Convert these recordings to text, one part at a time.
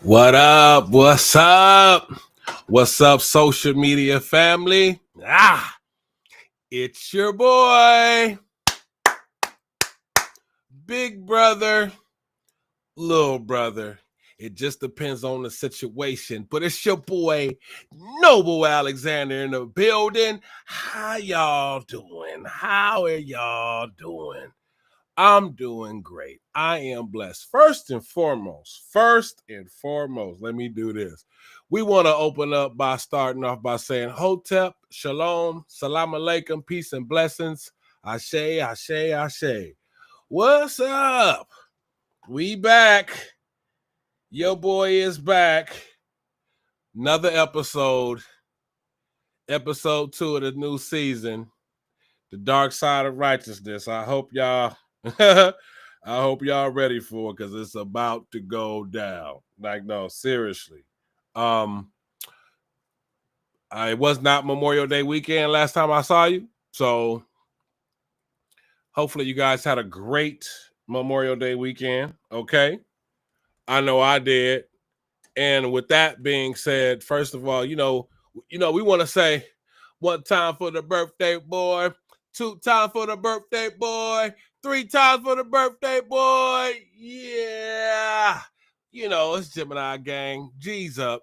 What up? What's up? What's up, social media family? It's your boy, big brother, little brother. It just depends on the situation. But it's your boy, Noble Alexander in the building. How y'all doing? How are y'all doing? I'm doing great. I am blessed. First and foremost, let me do this. We want to open up by starting off by saying Hotep, Shalom, Salam Alaikum, peace and blessings. Ashe, Ashe, Ashe. What's up? We back. Your boy is back. Another episode 2 of the new season, The Dark Side of Righteousness. I hope y'all ready for it because it's about to go down. Like, no, seriously. It was not Memorial Day weekend last time I saw you. So hopefully you guys had a great Memorial Day weekend. Okay. I know I did. And with that being said, first of all, we want to say 1 time for the birthday boy, 2 times for the birthday boy, 3 times for the birthday boy. Yeah. It's Gemini gang. G's up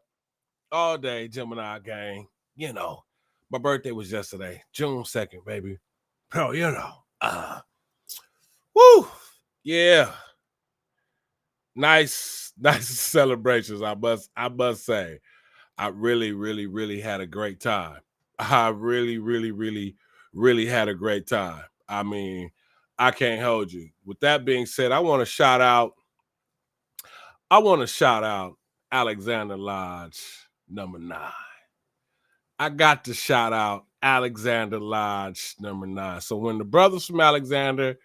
all day, Gemini gang. My birthday was yesterday, June 2nd, baby. Woo. Yeah. Nice celebrations, I must say. I really, really, really had a great time. I really, really, really, really had a great time. I mean, I can't hold you. With that being said, I want to shout out Alexander Lodge, number 9. I got to shout out Alexander Lodge, number 9. So when the brothers from Alexander,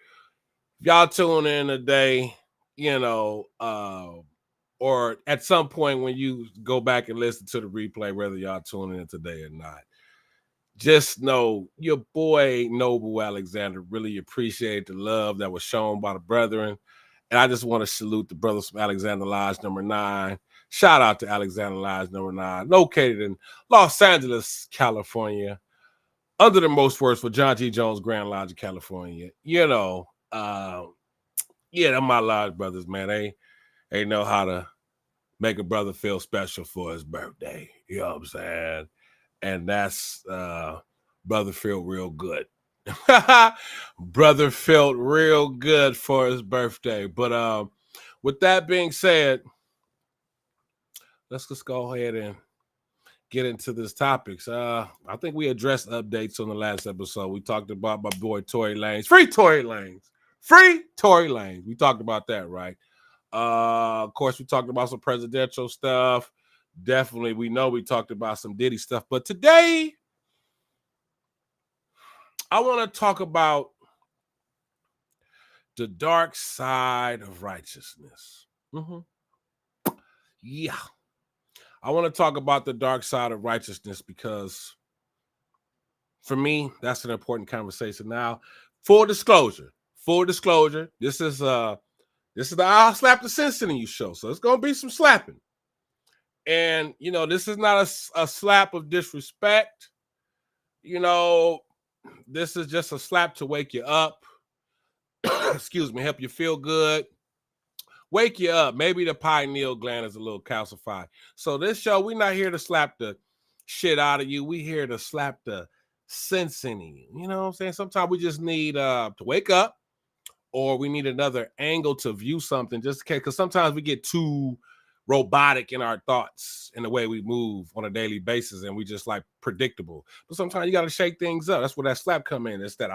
y'all tune in today, or at some point when you go back and listen to the replay, whether y'all tune in today or not, just know your boy Noble Alexander really appreciated the love that was shown by the brethren. And I just want to salute the brothers from Alexander Lodge, number 9. Shout out to Alexander Lodge, number 9, located in Los Angeles, California, under the most words for John G. Jones Grand Lodge of California. They're my Lodge brothers, man. They know how to make a brother feel special for his birthday. You know what I'm saying? And that's brother feel real good. Brother felt real good for his birthday. But with that being said, let's just go ahead and get into this topics. I think we addressed updates on the last episode. We talked about my boy Tory Lanez. Free Tory Lanez. We talked about that, right? Of course, we talked about some presidential stuff. Definitely, we talked about some Diddy stuff. But today, I want to talk about the dark side of righteousness. Yeah. I want to talk about the dark side of righteousness because for me, that's an important conversation. Now, full disclosure, this is the I'll Slap the Sense in You show. So it's going to be some slapping. And, this is not a slap of disrespect. This is just a slap to wake you up. Excuse me, help you feel good. Wake you up. Maybe the pineal gland is a little calcified. So this show, we're not here to slap the shit out of you. We here to slap the sense in you. You know what I'm saying? Sometimes we just need to wake up, or we need another angle to view something, just in case, because sometimes we get too robotic in our thoughts and the way we move on a daily basis, and we just like predictable. But sometimes you got to shake things up. That's where that slap come in. It's that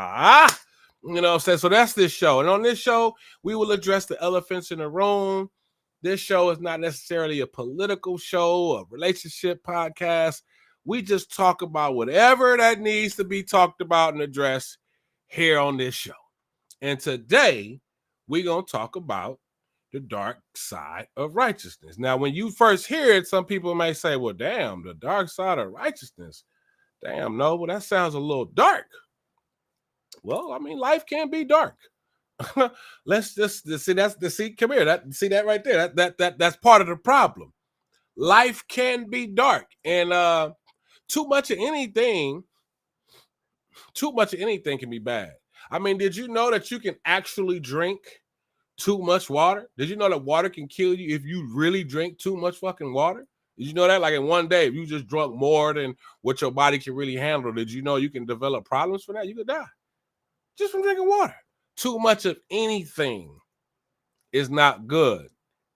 you know what I'm saying? So that's this show. And on this show, we will address the elephants in the room. This show is not necessarily a political show, a relationship podcast. We just talk about whatever that needs to be talked about and addressed here on this show. And today, we're going to talk about the dark side of righteousness. Now, when you first hear it, some people may say, well, damn, the dark side of righteousness. Damn, no, well, that sounds a little dark. Well, I mean, life can be dark. Let's just see come here. See that right there. That's part of the problem. life can be dark, and too much of anything, too much of anything can be bad. I mean, did you know that you can actually drink too much water? Did you know that water can kill you if you really drink too much fucking water? Did you know that? Like in one day, if you just drunk more than what your body can really handle, did you know you can develop problems for that? You could die just from drinking water. Too much of anything is not good.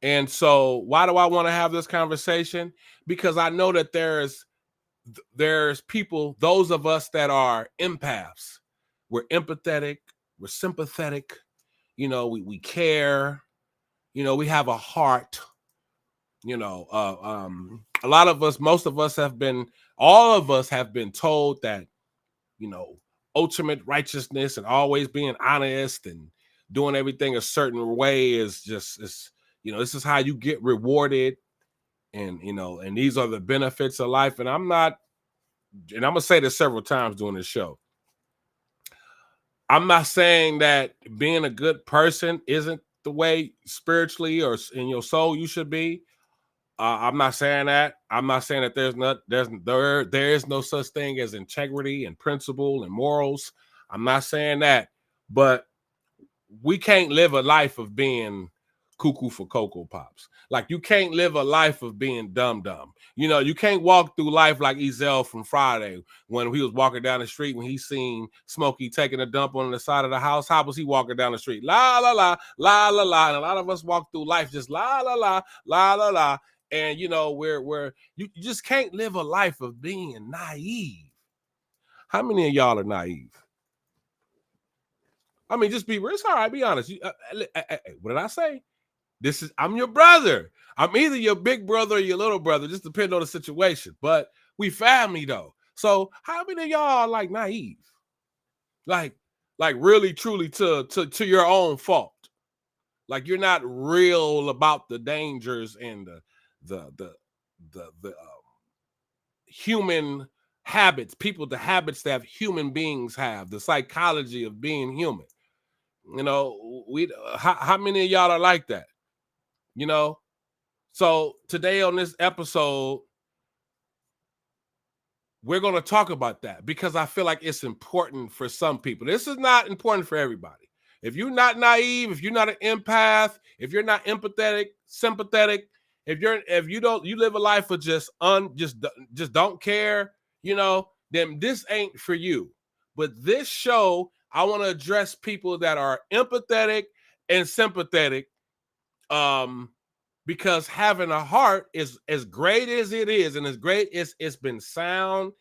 And so why do I want to have this conversation? Because I know that there's people, those of us that are empaths. We're empathetic, we're sympathetic, we care, we have a heart, a lot of us, most of us have been, all of us have been told that, ultimate righteousness and always being honest and doing everything a certain way is just, this is how you get rewarded. And, and these are the benefits of life. And I'm going to say this several times during this show. I'm not saying that being a good person isn't the way spiritually or in your soul you should be. I'm not saying that. I'm not saying that there is no such thing as integrity and principle and morals. I'm not saying that, but we can't live a life of being cuckoo for Cocoa Pops. Like you can't live a life of being dumb. You can't walk through life like Ezel from Friday when he was walking down the street when he seen Smokey taking a dump on the side of the house. How was he walking down the street? La la la la la la. And a lot of us walk through life just la la la la la la. And you just can't live a life of being naive. How many of y'all are naive? I mean, just be real. It's all right. Be honest. What did I say? I'm your brother. I'm either your big brother or your little brother. Just depending on the situation. But we family though. So how many of y'all are like naive? Like really, truly to your own fault. Like you're not real about the dangers and the human habits, the habits that human beings have, the psychology of being human. How many of y'all are like that? So today on this episode, we're going to talk about that because I feel like it's important for some people. This is not important for everybody. If you're not naive, if you're not an empath, if you're not empathetic, sympathetic, if you live a life of just don't care, then this ain't for you. But this show, I want to address people that are empathetic and sympathetic, because having a heart is as great as it is, and as great as it's been sound,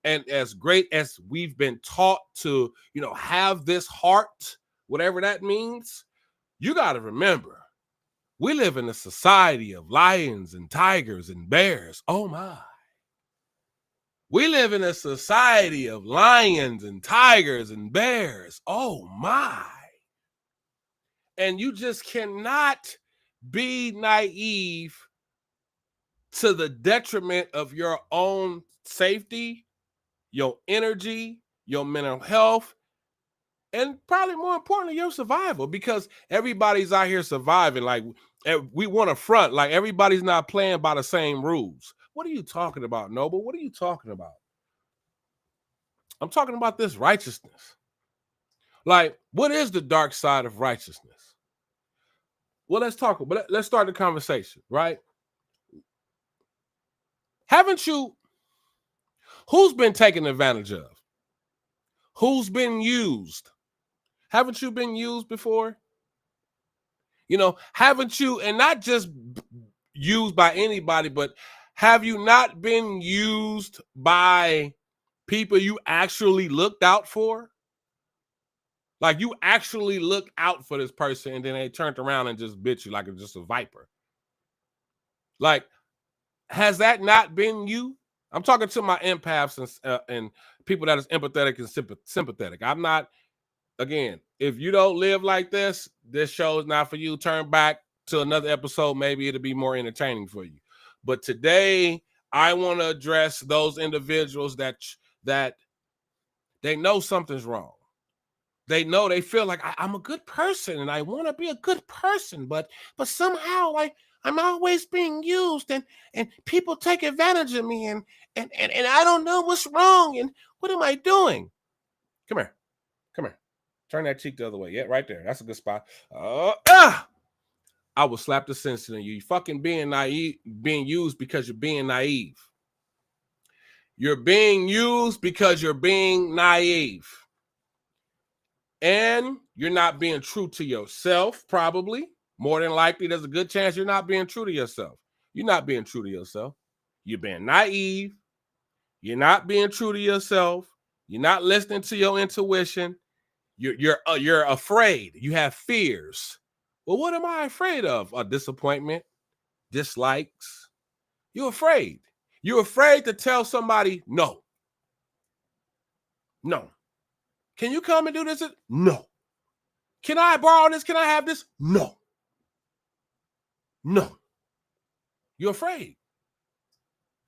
and as great as we've been taught to, have this heart, whatever that means. You got to remember, we live in a society of lions and tigers and bears. Oh my. We live in a society of lions and tigers and bears. Oh my. And you just cannot be naive to the detriment of your own safety, your energy, your mental health, and probably more importantly, your survival, because everybody's out here surviving. Like we want to front, like everybody's not playing by the same rules. What are you talking about, Noble? What are you talking about? I'm talking about this righteousness. Like, what is the dark side of righteousness? Well, let's start the conversation, right? Who's been taken advantage of? Who's been used? Haven't you been used before? Haven't you, and not just used by anybody, but have you not been used by people you actually looked out for? Like you actually looked out for this person and then they turned around and just bit you like it's just a viper. Like, has that not been you? I'm talking to my empaths and people that is empathetic and sympathetic. I'm not, again, if you don't live like this show is not for you. Turn back to another episode. Maybe it'll be more entertaining for you. But today, I want to address those individuals that they know something's wrong. They feel like I'm a good person and I want to be a good person, but somehow, like, I'm always being used, and people take advantage of me, and I don't know what's wrong, and what am I doing? Come here. Come here. Turn that cheek the other way. Yeah, right there. That's a good spot. I will slap the sense in you. You fucking being naive, being used because you're being naive. You're being used because you're being naive. And you're not being true to yourself, probably. More than likely, there's a good chance you're not being true to yourself. You're not being true to yourself. You're being naive. You're not being true to yourself. You're not listening to your intuition. You're afraid. You have fears. Well, what am I afraid of? A disappointment, dislikes. You're afraid. You're afraid to tell somebody no. No. Can you come and do this? No. Can I borrow this? Can I have this? No. No. You're afraid.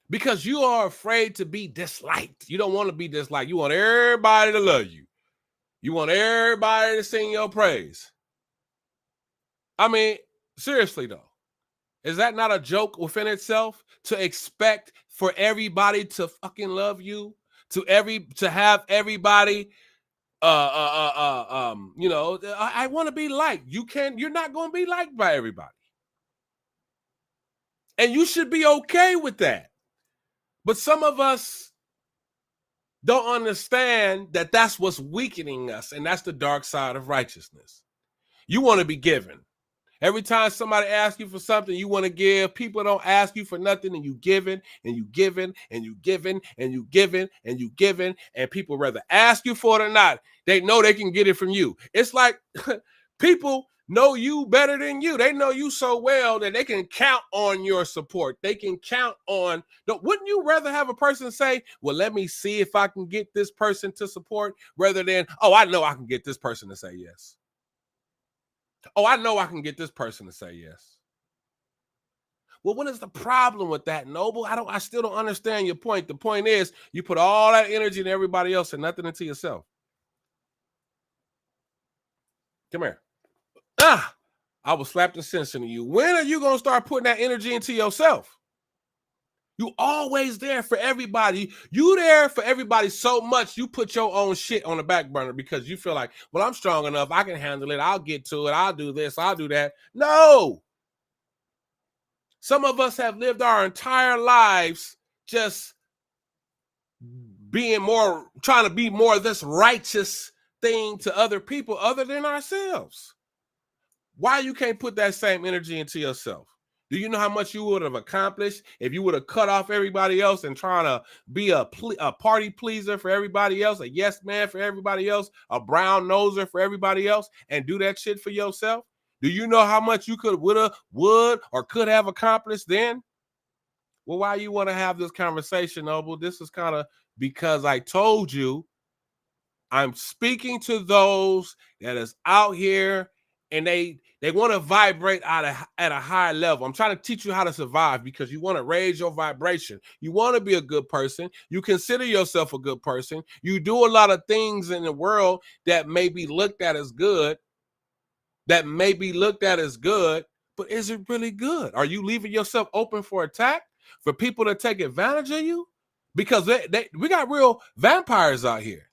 Because you are afraid to be disliked. You don't want to be disliked. You want everybody to love you. You want everybody to sing your praise. I mean, seriously though, is that not a joke within itself? To expect for everybody to fucking love you, to have everybody, I want to be liked. You're not going to be liked by everybody, and you should be okay with that. But some of us don't understand that that's what's weakening us, and that's the dark side of righteousness. You want to be given. Every time somebody asks you for something, you want to give. People don't ask you for nothing, and you giving, and you giving, and you giving, and you giving, and you giving, and people rather ask you for it or not. They know they can get it from you. It's like people know you better than you. They know you so well that they can count on your support. They can count on. Wouldn't you rather have a person say, well, let me see if I can get this person to support, rather than, oh, I know I can get this person to say yes. Oh, I know I can get this person to say yes. Well, what is the problem with that, Noble? I still don't understand your point. The point is, you put all that energy into everybody else and nothing into yourself. Come here. I will slap the sense into you. When are you going to start putting that energy into yourself? You always there for everybody. You there for everybody so much you put your own shit on the back burner because you feel like, well, I'm strong enough. I can handle it. I'll get to it. I'll do this. I'll do that. No. Some of us have lived our entire lives just trying to be more of this righteous thing to other people other than ourselves. Why you can't put that same energy into yourself? Do you know how much you would have accomplished if you would have cut off everybody else and trying to be a party pleaser for everybody else, a yes man for everybody else, a brown noser for everybody else, and do that shit for yourself? Do you know how much you would, or could have accomplished then? Well, why you want to have this conversation, Noble? This is kind of because I told you I'm speaking to those that is out here and they want to vibrate at a higher level. I'm trying to teach you how to survive because you want to raise your vibration. You want to be a good person. You consider yourself a good person. You do a lot of things in the world that may be looked at as good, but is it really good? Are you leaving yourself open for attack, for people to take advantage of you? Because we got real vampires out here.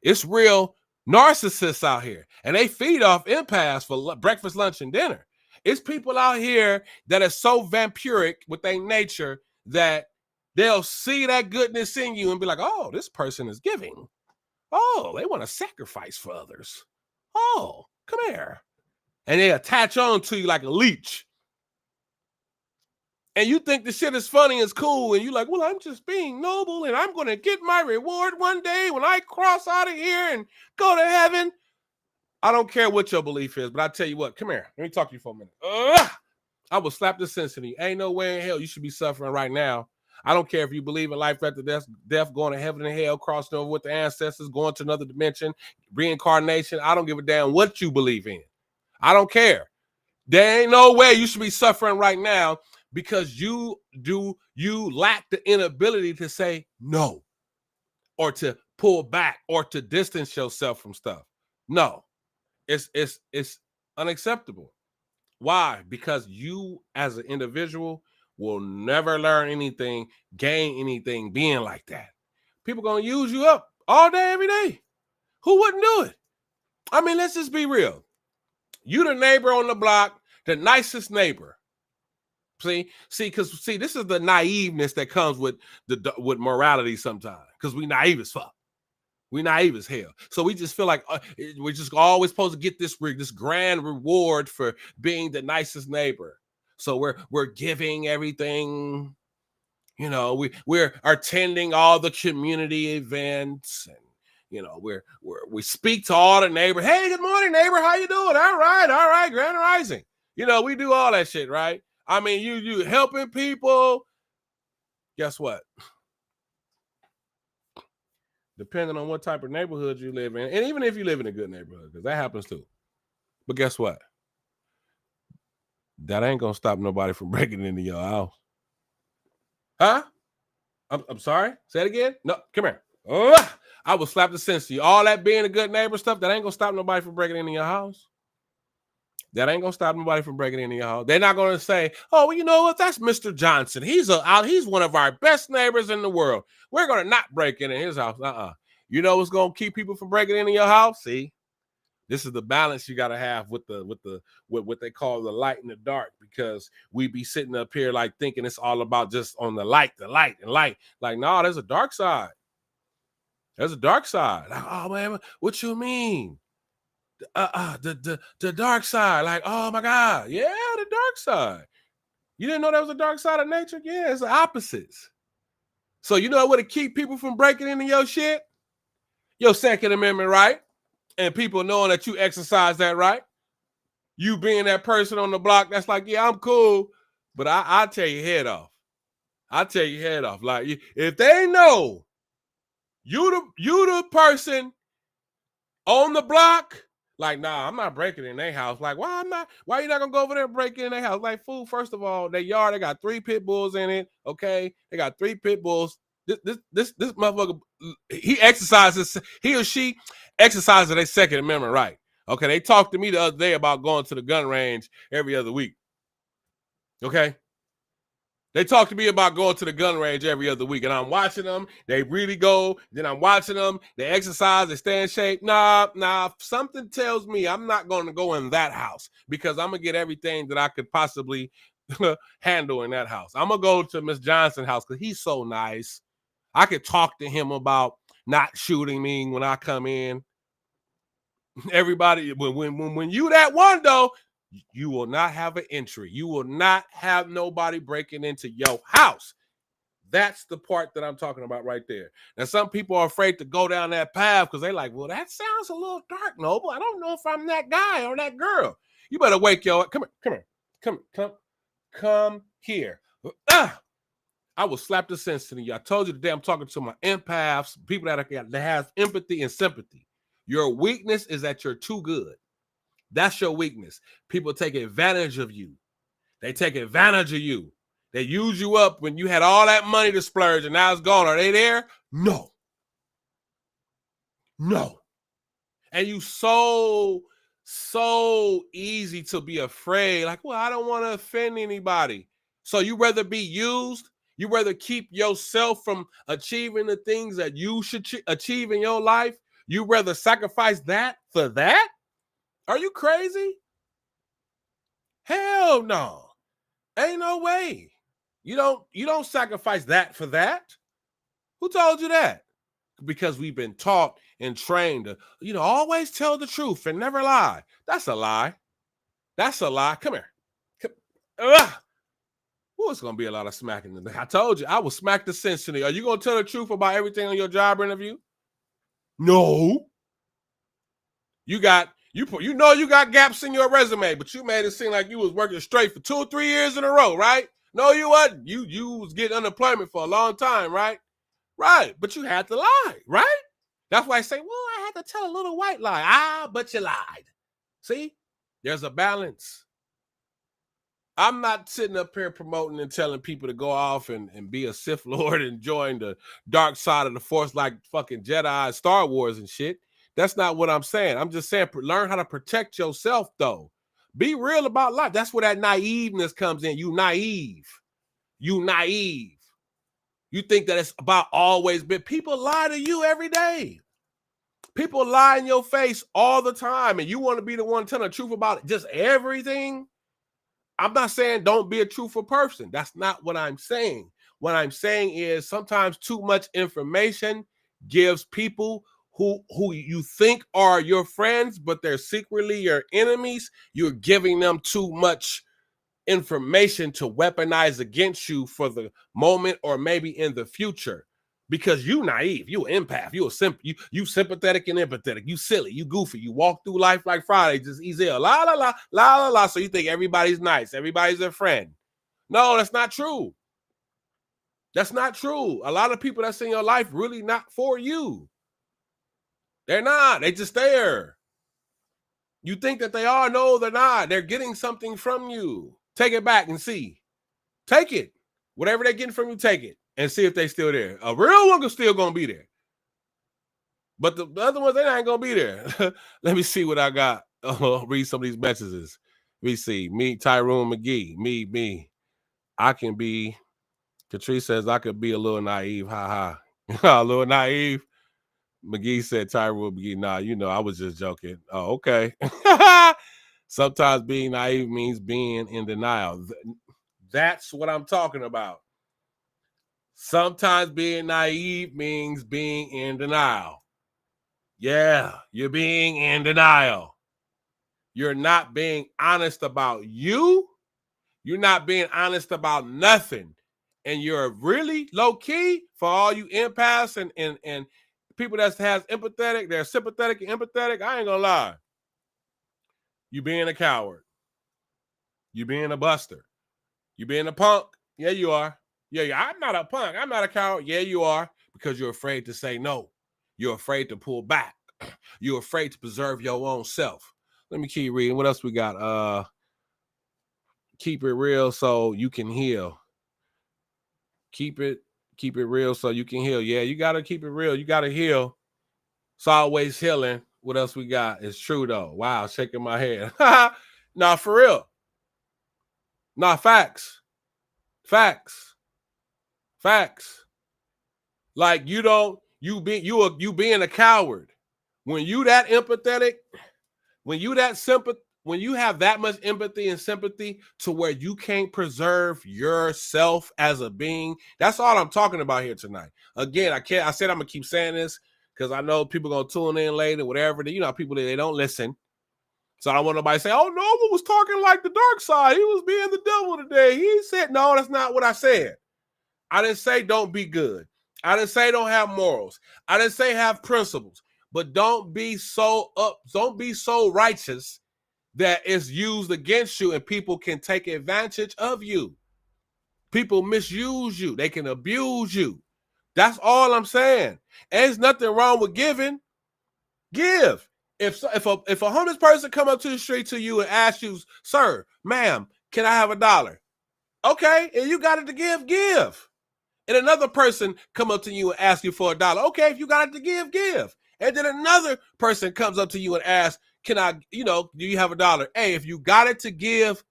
It's real narcissists out here, and they feed off empaths for breakfast, lunch, and dinner. It's people out here that are so vampiric with their nature that they'll see that goodness in you and be like, oh, this person is giving. Oh, they want to sacrifice for others. Oh, come here. And they attach on to you like a leech. And you think the shit is funny and cool, and you're like, well, I'm just being noble, and I'm going to get my reward one day when I cross out of here and go to heaven. I don't care what your belief is, but I tell you what, come here. Let me talk to you for a minute. I will slap the sense in you. Ain't no way in hell you should be suffering right now. I don't care if you believe in life after death, going to heaven and hell, crossing over with the ancestors, going to another dimension, reincarnation. I don't give a damn what you believe in. I don't care. There ain't no way you should be suffering right now because you lack the inability to say no, or to pull back, or to distance yourself from stuff. No, it's unacceptable. Why? Because you as an individual will never learn anything, gain anything being like that. People gonna use you up all day, every day. Who wouldn't do it? I mean, let's just be real. You the neighbor on the block, the nicest neighbor. Because this is the naiveness that comes with with morality sometimes. Because we naive as fuck. We naive as hell. So we just feel like we're just always supposed to get this grand reward for being the nicest neighbor. So we're giving everything. You know, we're attending all the community events, and you know, we speak to all the neighbors. Hey, good morning, neighbor. How you doing? All right, grand rising. You know, we do all that shit, right? I mean, you helping people. Guess what? Depending on what type of neighborhood you live in, and even if you live in a good neighborhood, because that happens too. But guess what? That ain't gonna stop nobody from breaking into your house. Huh? I'm sorry. Say it again. No, come here. Oh, I will slap the sense to you. All that being a good neighbor stuff, that ain't gonna stop nobody from breaking into your house. That ain't gonna stop nobody from breaking into your house. They're not gonna say, "Oh, well, you know what? That's Mr. Johnson. He's one of our best neighbors in the world. We're gonna not break into his house." You know what's gonna keep people from breaking into your house? See, this is the balance you gotta have with what they call the light and the dark, because we be sitting up here like thinking it's all about just on the light and light. Like, no, there's a dark side. There's a dark side. Like, oh man, what you mean? The dark side. Like, oh my God, yeah, the dark side. You didn't know there was a dark side of nature? Yeah, it's the opposites. So you know what to keep people from breaking into your shit? Your Second Amendment right, and people knowing that you exercise that right. You being that person on the block that's like, yeah, I'm cool, but I'll tear your head off. I'll tear your head off. Like, if they know you the person on the block, like, nah, I'm not breaking in their house. Like, why you not gonna go over there and break in their house? Like, fool, first of all, their yard, they got 3 pit bulls in it. Okay. They got 3 pit bulls. This motherfucker, he or she exercises their Second Amendment right. Okay. They talked to me the other day about going to the gun range every other week. Okay. They talk to me about going to the gun range every other week, and I'm watching them. They really go. Then I'm watching them. They exercise. They stay in shape. Nah. Something tells me I'm not going to go in that house, because I'm going to get everything that I could possibly handle in that house. I'm going to go to Miss Johnson's house because he's so nice. I could talk to him about not shooting me when I come in. Everybody, when you that one, though, you will not have an entry. You will not have nobody breaking into your house. That's the part that I'm talking about right there. Now, some people are afraid to go down that path because they're like, well, that sounds a little dark, Noble. I don't know if I'm that guy or that girl. You better wake your up. Come here. I will slap the sense into you. I told you today I'm talking to my empaths, people that have empathy and sympathy. Your weakness is that you're too good. That's your weakness. People take advantage of you. They take advantage of you. They use you up when you had all that money to splurge and now it's gone. Are they there? No. And you so easy to be afraid. Like, well, I don't want to offend anybody. So you rather be used? You rather keep yourself from achieving the things that you should achieve in your life? You rather sacrifice that for that? Are you crazy? Hell no. Ain't no way. You don't sacrifice that for that. Who told you that? Because we've been taught and trained to, always tell the truth and never lie. That's a lie. That's a lie. Come here. Well, it's going to be a lot of smacking today. I told you, I will smack the sense in you. Are you going to tell the truth about everything on your job interview? No. You got gaps in your resume, but you made it seem like you was working straight for 2 or 3 years in a row, right? No, you wasn't. You was getting unemployment for a long time, right? Right, but you had to lie, right? That's why I say, well, I had to tell a little white lie. But you lied. See? There's a balance. I'm not sitting up here promoting and telling people to go off and be a Sith Lord and join the dark side of the Force like fucking Jedi, Star Wars and shit. That's not what I'm saying. I'm just saying learn how to protect yourself, though. Be real about life. That's where that naiveness comes in. You naive. You naive. You think that it's about always been. People lie to you every day. People lie in your face all the time, and you want to be the one telling the truth about just everything. I'm not saying don't be a truthful person. That's not what I'm saying. What I'm saying is sometimes too much information gives people who you think are your friends, but they're secretly your enemies. You're giving them too much information to weaponize against you for the moment or maybe in the future. Because you naive, you an empath, you sympathetic and empathetic, you silly, you goofy, you walk through life like Friday, just easy, la la la la la la. So you think everybody's nice, everybody's a friend. No, that's not true. That's not true. A lot of people that's in your life really not for you. They're not. They just there. You think that they are? No, they're not. They're getting something from you. Take it back and see. Take it. Whatever they're getting from you, take it. And see if they're still there. A real one is still going to be there. But the other ones, they ain't going to be there. Let me see what I got. Read some of these messages. We see. Me, Tyrone McGee. Me. I can be. Catrice says I could be a little naive. Ha ha. A little naive. McGee said, Tyrone McGee, nah, you know, I was just joking. Oh, okay. Sometimes being naive means being in denial. That's what I'm talking about. Sometimes being naive means being in denial. Yeah, you're being in denial. You're not being honest about you. You're not being honest about nothing. And you're really low key for all you empaths and people that has empathetic, they're sympathetic and empathetic. I ain't gonna lie. You being a coward. You being a buster. You being a punk. Yeah, you are. Yeah, I'm not a punk. I'm not a coward. Yeah, you are. Because you're afraid to say no. You're afraid to pull back. You're afraid to preserve your own self. Let me keep reading. What else we got? Keep it real so you can heal. Keep it real so you can heal. Yeah, you gotta keep it real. You gotta heal. It's always healing. What else we got? It's true though. Wow, shaking my head. Nah, for real. Nah, facts. Facts. Like you being a coward. When you that empathetic, when you have that much empathy and sympathy to where you can't preserve yourself as a being, that's all I'm talking about here tonight. Again, I said I'm gonna keep saying this because I know people gonna tune in later, whatever. You know, people they don't listen. So I don't want nobody to say, oh, Noble was talking like the dark side. He was being the devil today. He said, no, that's not what I said. I didn't say don't be good. I didn't say don't have morals. I didn't say have principles. But don't be so righteous that it's used against you and people can take advantage of you. People misuse you. They can abuse you. That's all I'm saying. And there's nothing wrong with giving. Give. If a homeless person come up to the street to you and ask you, sir, ma'am, can I have $1? Okay, and you got it to give. And another person come up to you and ask you for $1. Okay, if you got it to give. And then another person comes up to you and asks, can I, do you have $1? Hey, if you got it to give.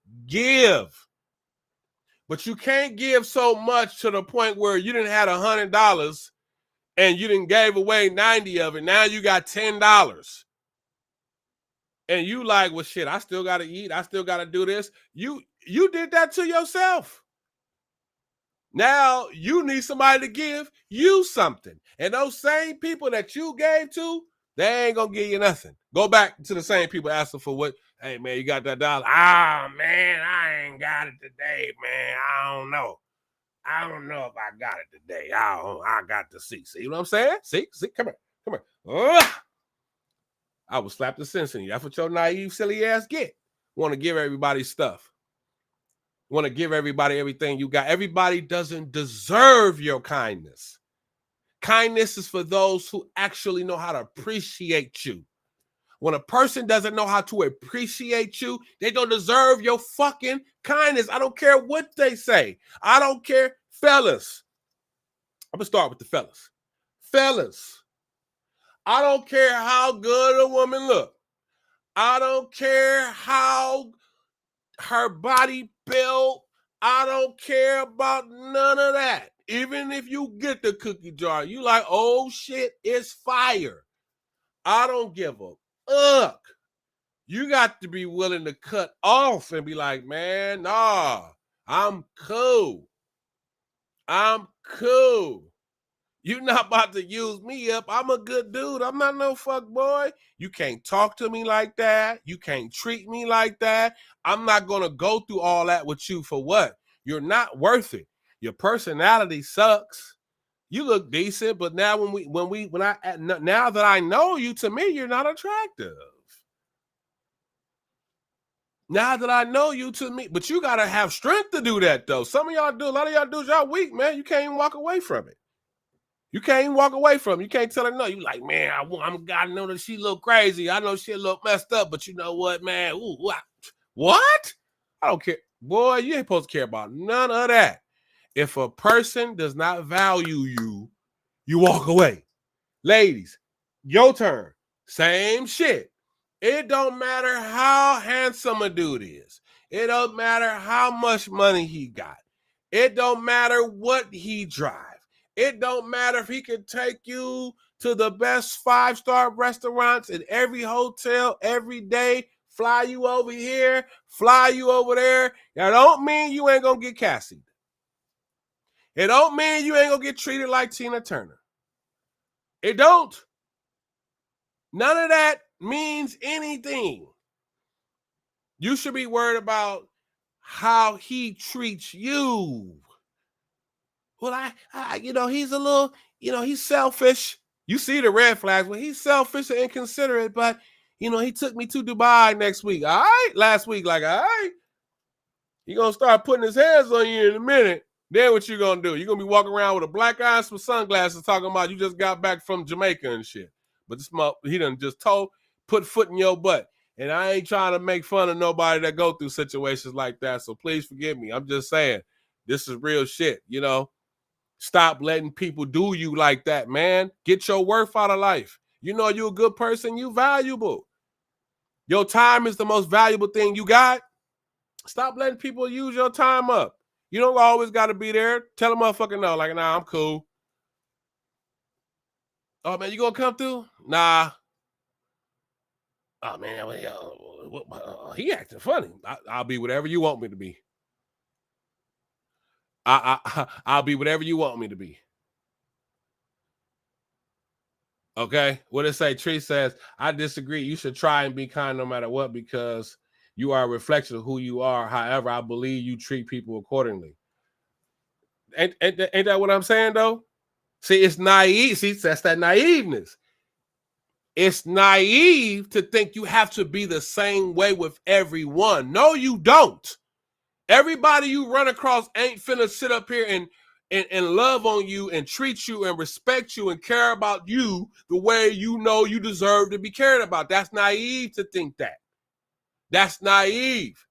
But you can't give so much to the point where you didn't have $100 and you didn't gave away 90 of it. Now you got $10. And you like, well, shit, I still got to eat. I still got to do this. You did that to yourself. Now you need somebody to give you something. And those same people that you gave to, they ain't going to give you nothing. Go back to the same people asking for what? Hey, man, you got that $1? Ah, man, I ain't got it today, man. I don't know. I don't know if I got it today. I got to see. See what I'm saying? See, come here. Ugh. I will slap the sense in you. That's what your naive, silly ass get. Want to give everybody stuff. Want to give everybody everything you got. Everybody doesn't deserve your kindness. Kindness is for those who actually know how to appreciate you. When a person doesn't know how to appreciate you, they don't deserve your fucking kindness. I don't care what they say. I don't care. Fellas, I'm going to start with the fellas. Fellas, I don't care how good a woman look. I don't care how her body build, I don't care about none of that. Even if you get the cookie jar, you like, oh shit, it's fire. I don't give a fuck. You got to be willing to cut off and be like, man, nah, I'm cool. I'm cool. You're not about to use me up. I'm a good dude. I'm not no fuck boy. You can't talk to me like that. You can't treat me like that. I'm not going to go through all that with you for what? You're not worth it. Your personality sucks. You look decent, but now now that I know you, to me, you're not attractive. Now that I know you, to me, but you got to have strength to do that, though. Some of y'all do. A lot of y'all dudes, y'all weak, man. You can't even walk away from it. You can't even walk away from it. You can't tell her no. You like, man, I know that she look crazy. I know she a little messed up, but you know what, man? Ooh, what? I don't care. Boy, you ain't supposed to care about none of that. If a person does not value you, you walk away. Ladies, your turn. Same shit. It don't matter how handsome a dude is. It don't matter how much money he got. It don't matter what he drive. It don't matter if he can take you to the best 5-star restaurants in every hotel every day, fly you over here, fly you over there. That don't mean you ain't gonna get Cassie. It don't mean you ain't gonna get treated like Tina Turner. It don't. None of that means anything. You should be worried about how he treats you. Well, he's a little, he's selfish. You see the red flags. Well, he's selfish and inconsiderate, but, he took me to Dubai next week. All right? Last week, like, all right. He going to start putting his hands on you in a minute. Then what you going to do? You're going to be walking around with a black eye and some sunglasses talking about you just got back from Jamaica and shit. But this he done just put foot in your butt. And I ain't trying to make fun of nobody that go through situations like that. So please forgive me. I'm just saying, this is real shit, Stop letting people do you like that, man. Get your worth out of life. You know you're a good person. You valuable. Your time is the most valuable thing you got. Stop letting people use your time up. You don't always got to be there. Tell a motherfucker no. Like, nah, I'm cool. Oh, man, you going to come through? Nah. Oh, man, he acting funny. I'll be whatever you want me to be. I'll be whatever you want me to be. Okay? What it say? Tree says, I disagree. You should try and be kind no matter what because you are a reflection of who you are. However, I believe you treat people accordingly. Ain't that what I'm saying, though? See, it's naive. See, that's that naiveness. It's naive to think you have to be the same way with everyone. No, you don't. Everybody you run across ain't finna sit up here and love on you and treat you and respect you and care about you the way you know you deserve to be cared about. That's naive to think that. That's naive.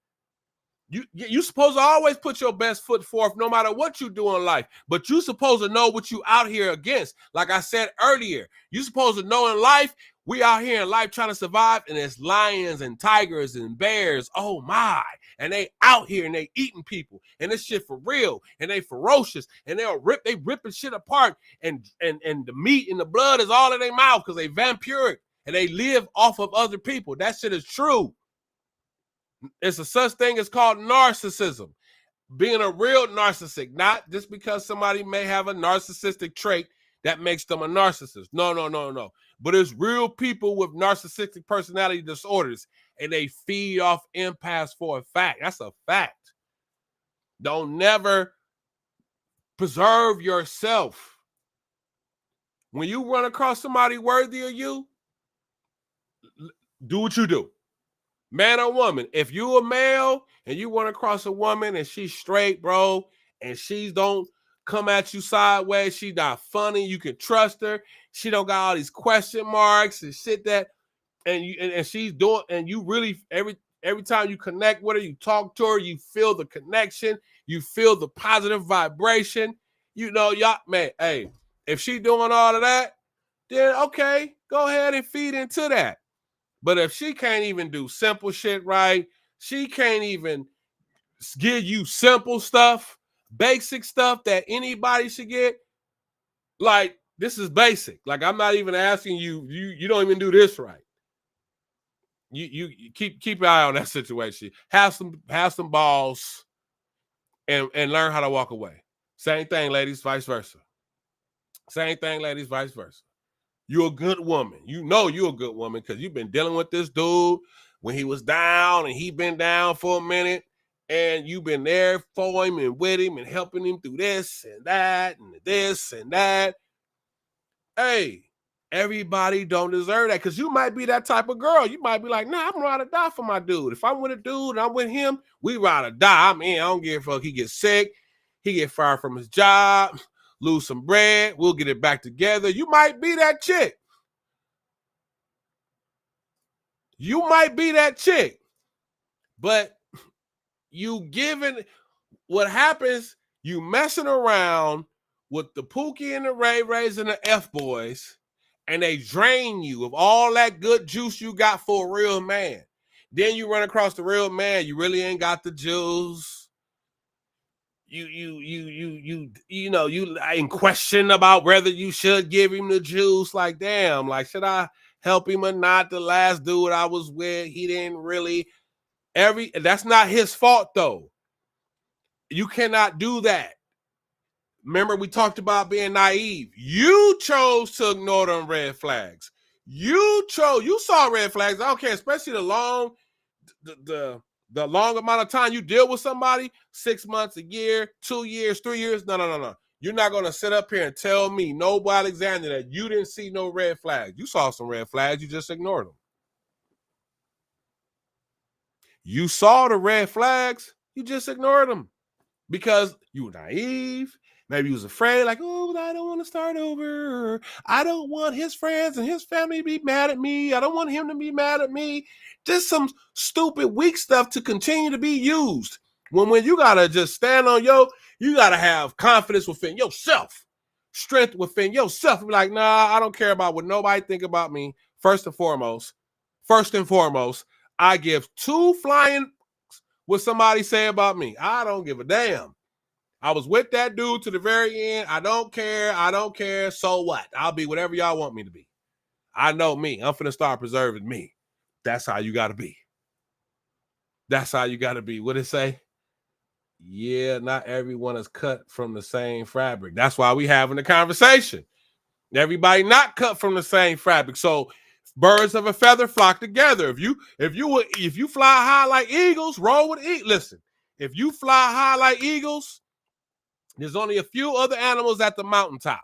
You supposed to always put your best foot forth no matter what you do in life. But you supposed to know what you out here against. Like I said earlier, you supposed to know in life, we out here in life trying to survive, and it's lions and tigers and bears. Oh my. And they out here and they eating people. And this shit for real. And they ferocious. And they ripping shit apart. And the meat and the blood is all in their mouth because they vampiric. And they live off of other people. That shit is true. It's a such thing as called narcissism. Being a real narcissist, not just because somebody may have a narcissistic trait that makes them a narcissist. No. But it's real people with narcissistic personality disorders, and they feed off empaths for a fact. That's a fact. Don't never preserve yourself. When you run across somebody worthy of you, do what you do. Man or woman, if you a male and you run across a woman and she's straight, bro, and she don't come at you sideways, she not funny, you can trust her, she don't got all these question marks and shit that, and she's doing, and you really, every time you connect with her, you talk to her, you feel the connection, you feel the positive vibration, y'all, man, hey, if she doing all of that, then okay, go ahead and feed into that. But if she can't even do simple shit right, she can't even give you simple stuff, basic stuff that anybody should get. Like, this is basic. Like, I'm not even asking you, you don't even do this right. You keep an eye on that situation. Have some balls and learn how to walk away. Same thing, ladies, vice versa. Same thing, ladies, vice versa. You're a good woman. You know you're a good woman because you've been dealing with this dude when he was down and he been down for a minute, and you've been there for him and with him and helping him through this and that and this and that. Hey, everybody don't deserve that, because you might be that type of girl. You might be like, nah, I'm ride or die for my dude. If I'm with a dude and I'm with him, we ride or die. I'm in. I don't give a fuck. He gets sick. He get fired from his job, lose some bread. We'll get it back together. You might be that chick. You might be that chick. But you giving, what happens, you messing around with the Pookie and the Ray Rays and the F boys, and they drain you of all that good juice you got for a real man. Then you run across the real man, you really ain't got the juice. You in question about whether you should give him the juice. Like, damn, like, should I help him or not? The last dude I was with, he didn't really. That's not his fault though. You cannot do that. Remember, we talked about being naive. You chose to ignore them red flags. You saw red flags. I don't care, especially the long amount of time you deal with somebody, 6 months, a year, 2 years, 3 years. No. You're not going to sit up here and tell me, Noble Alexander, that you didn't see no red flags. You saw some red flags. You just ignored them. You saw the red flags. You just ignored them because you were naive. Maybe he was afraid, like, oh, I don't want to start over. I don't want his friends and his family to be mad at me. I don't want him to be mad at me. Just some stupid, weak stuff to continue to be used. When you got to just stand on you got to have confidence within yourself, strength within yourself. Be like, nah, I don't care about what nobody think about me. First and foremost, I give two flying what somebody say about me. I don't give a damn. I was with that dude to the very end. I don't care. So what? I'll be whatever y'all want me to be. I know me. I'm finna start preserving me. That's how you got to be. That's how you got to be. What it say? Yeah, not everyone is cut from the same fabric. That's why we having a conversation. Everybody not cut from the same fabric. So birds of a feather flock together. If you fly high like eagles, roll with eagles. Listen, if you fly high like eagles, there's only a few other animals at the mountaintop.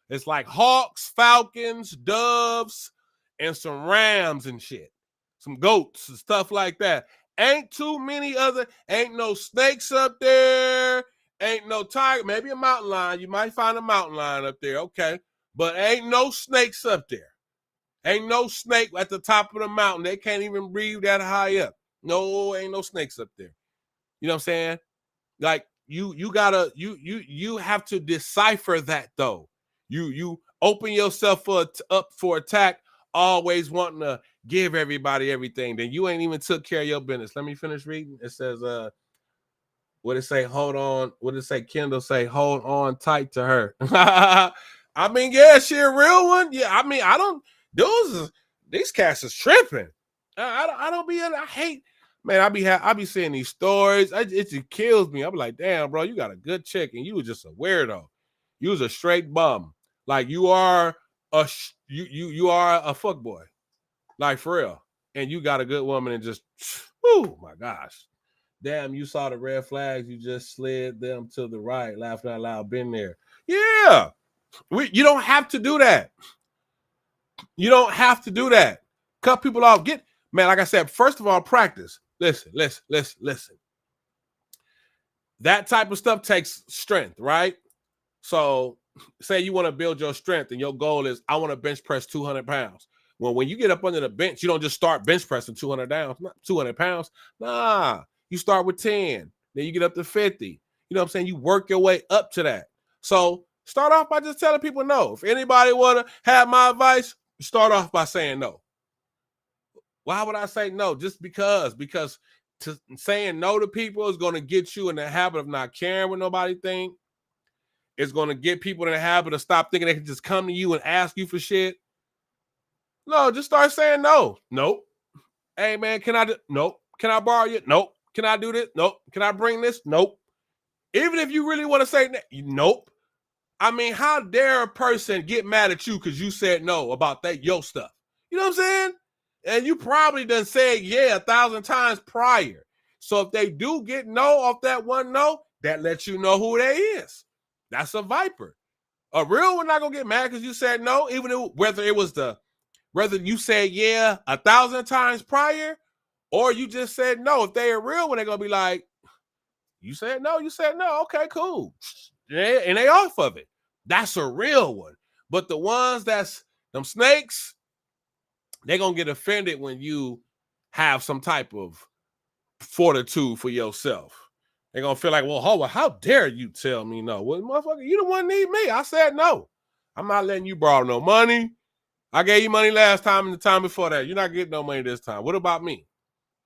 It's like hawks, falcons, doves, and some rams and shit. Some goats and stuff like that. Ain't too many other, ain't no snakes up there. Ain't no tiger, maybe a mountain lion. You might find a mountain lion up there, okay. But ain't no snakes up there. Ain't no snake at the top of the mountain. They can't even breathe that high up. No, ain't no snakes up there. You know what I'm saying? Like, you gotta have to decipher that though. You open yourself up for attack, always wanting to give everybody everything. Then you ain't even took care of your business. Let me finish reading. It says, what it say? Hold on. What it say? Kendall say, hold on tight to her. I mean, yeah, she a real one. Yeah, I mean, these cats is tripping. I don't be. I hate. Man, I be seeing these stories. It just kills me. I be like, damn, bro, you got a good chick, and you was just a weirdo. You was a straight bum. Like, you are you are a fuck boy, like, for real. And you got a good woman, and just, oh my gosh, damn, you saw the red flags. You just slid them to the right. Laughing out loud. Been there. Yeah, you don't have to do that. You don't have to do that. Cut people off. Man, like I said, first of all, practice. Listen. That type of stuff takes strength, right? So say you want to build your strength and your goal is, I want to bench press 200 pounds. Well, when you get up under the bench, you don't just start bench pressing 200 pounds. Nah, you start with 10. Then you get up to 50. You know what I'm saying? You work your way up to that. So start off by just telling people no. If anybody want to have my advice, start off by saying no. Why would I say no? Just because saying no to people is going to get you in the habit of not caring what nobody think. It's going to get people in the habit of stop thinking they can just come to you and ask you for shit. No, just start saying no. Nope. Hey, man, can I do? Nope. Can I borrow you? Nope. Can I do this? Nope. Can I bring this? Nope. Even if you really want to say nope. I mean, how dare a person get mad at you because you said no about that your stuff? You know what I'm saying? And you probably done said yeah 1,000 times prior. So if they do get no off that one no, that lets you know who they is. That's a viper. A real one not gonna get mad because you said no, even if, whether you said yeah 1,000 times prior, or you just said no. If they are real one, they're gonna be like, you said no, okay, cool. And they off of it. That's a real one. But the ones that's them snakes, they're gonna get offended when you have some type of fortitude for yourself. They're gonna feel like, well, how dare you tell me no? Well, motherfucker, you the one need me. I said no. I'm not letting you borrow no money. I gave you money last time and the time before that. You're not getting no money this time. What about me?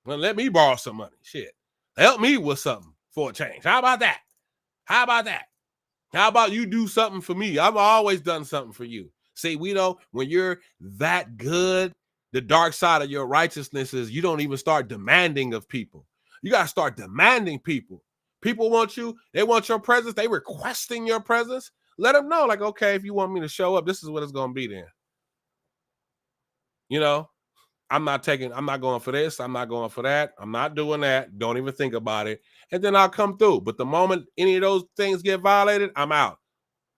Well, let me borrow some money. Shit. Help me with something for a change. How about that? How about you do something for me? I've always done something for you. See, when you're that good, the dark side of your righteousness is you don't even start demanding of people. You got to start demanding people. People want you. They want your presence. They requesting your presence. Let them know, like, okay, if you want me to show up, this is what it's going to be then. You know, I'm not going for this. I'm not going for that. I'm not doing that. Don't even think about it. And then I'll come through. But the moment any of those things get violated, I'm out.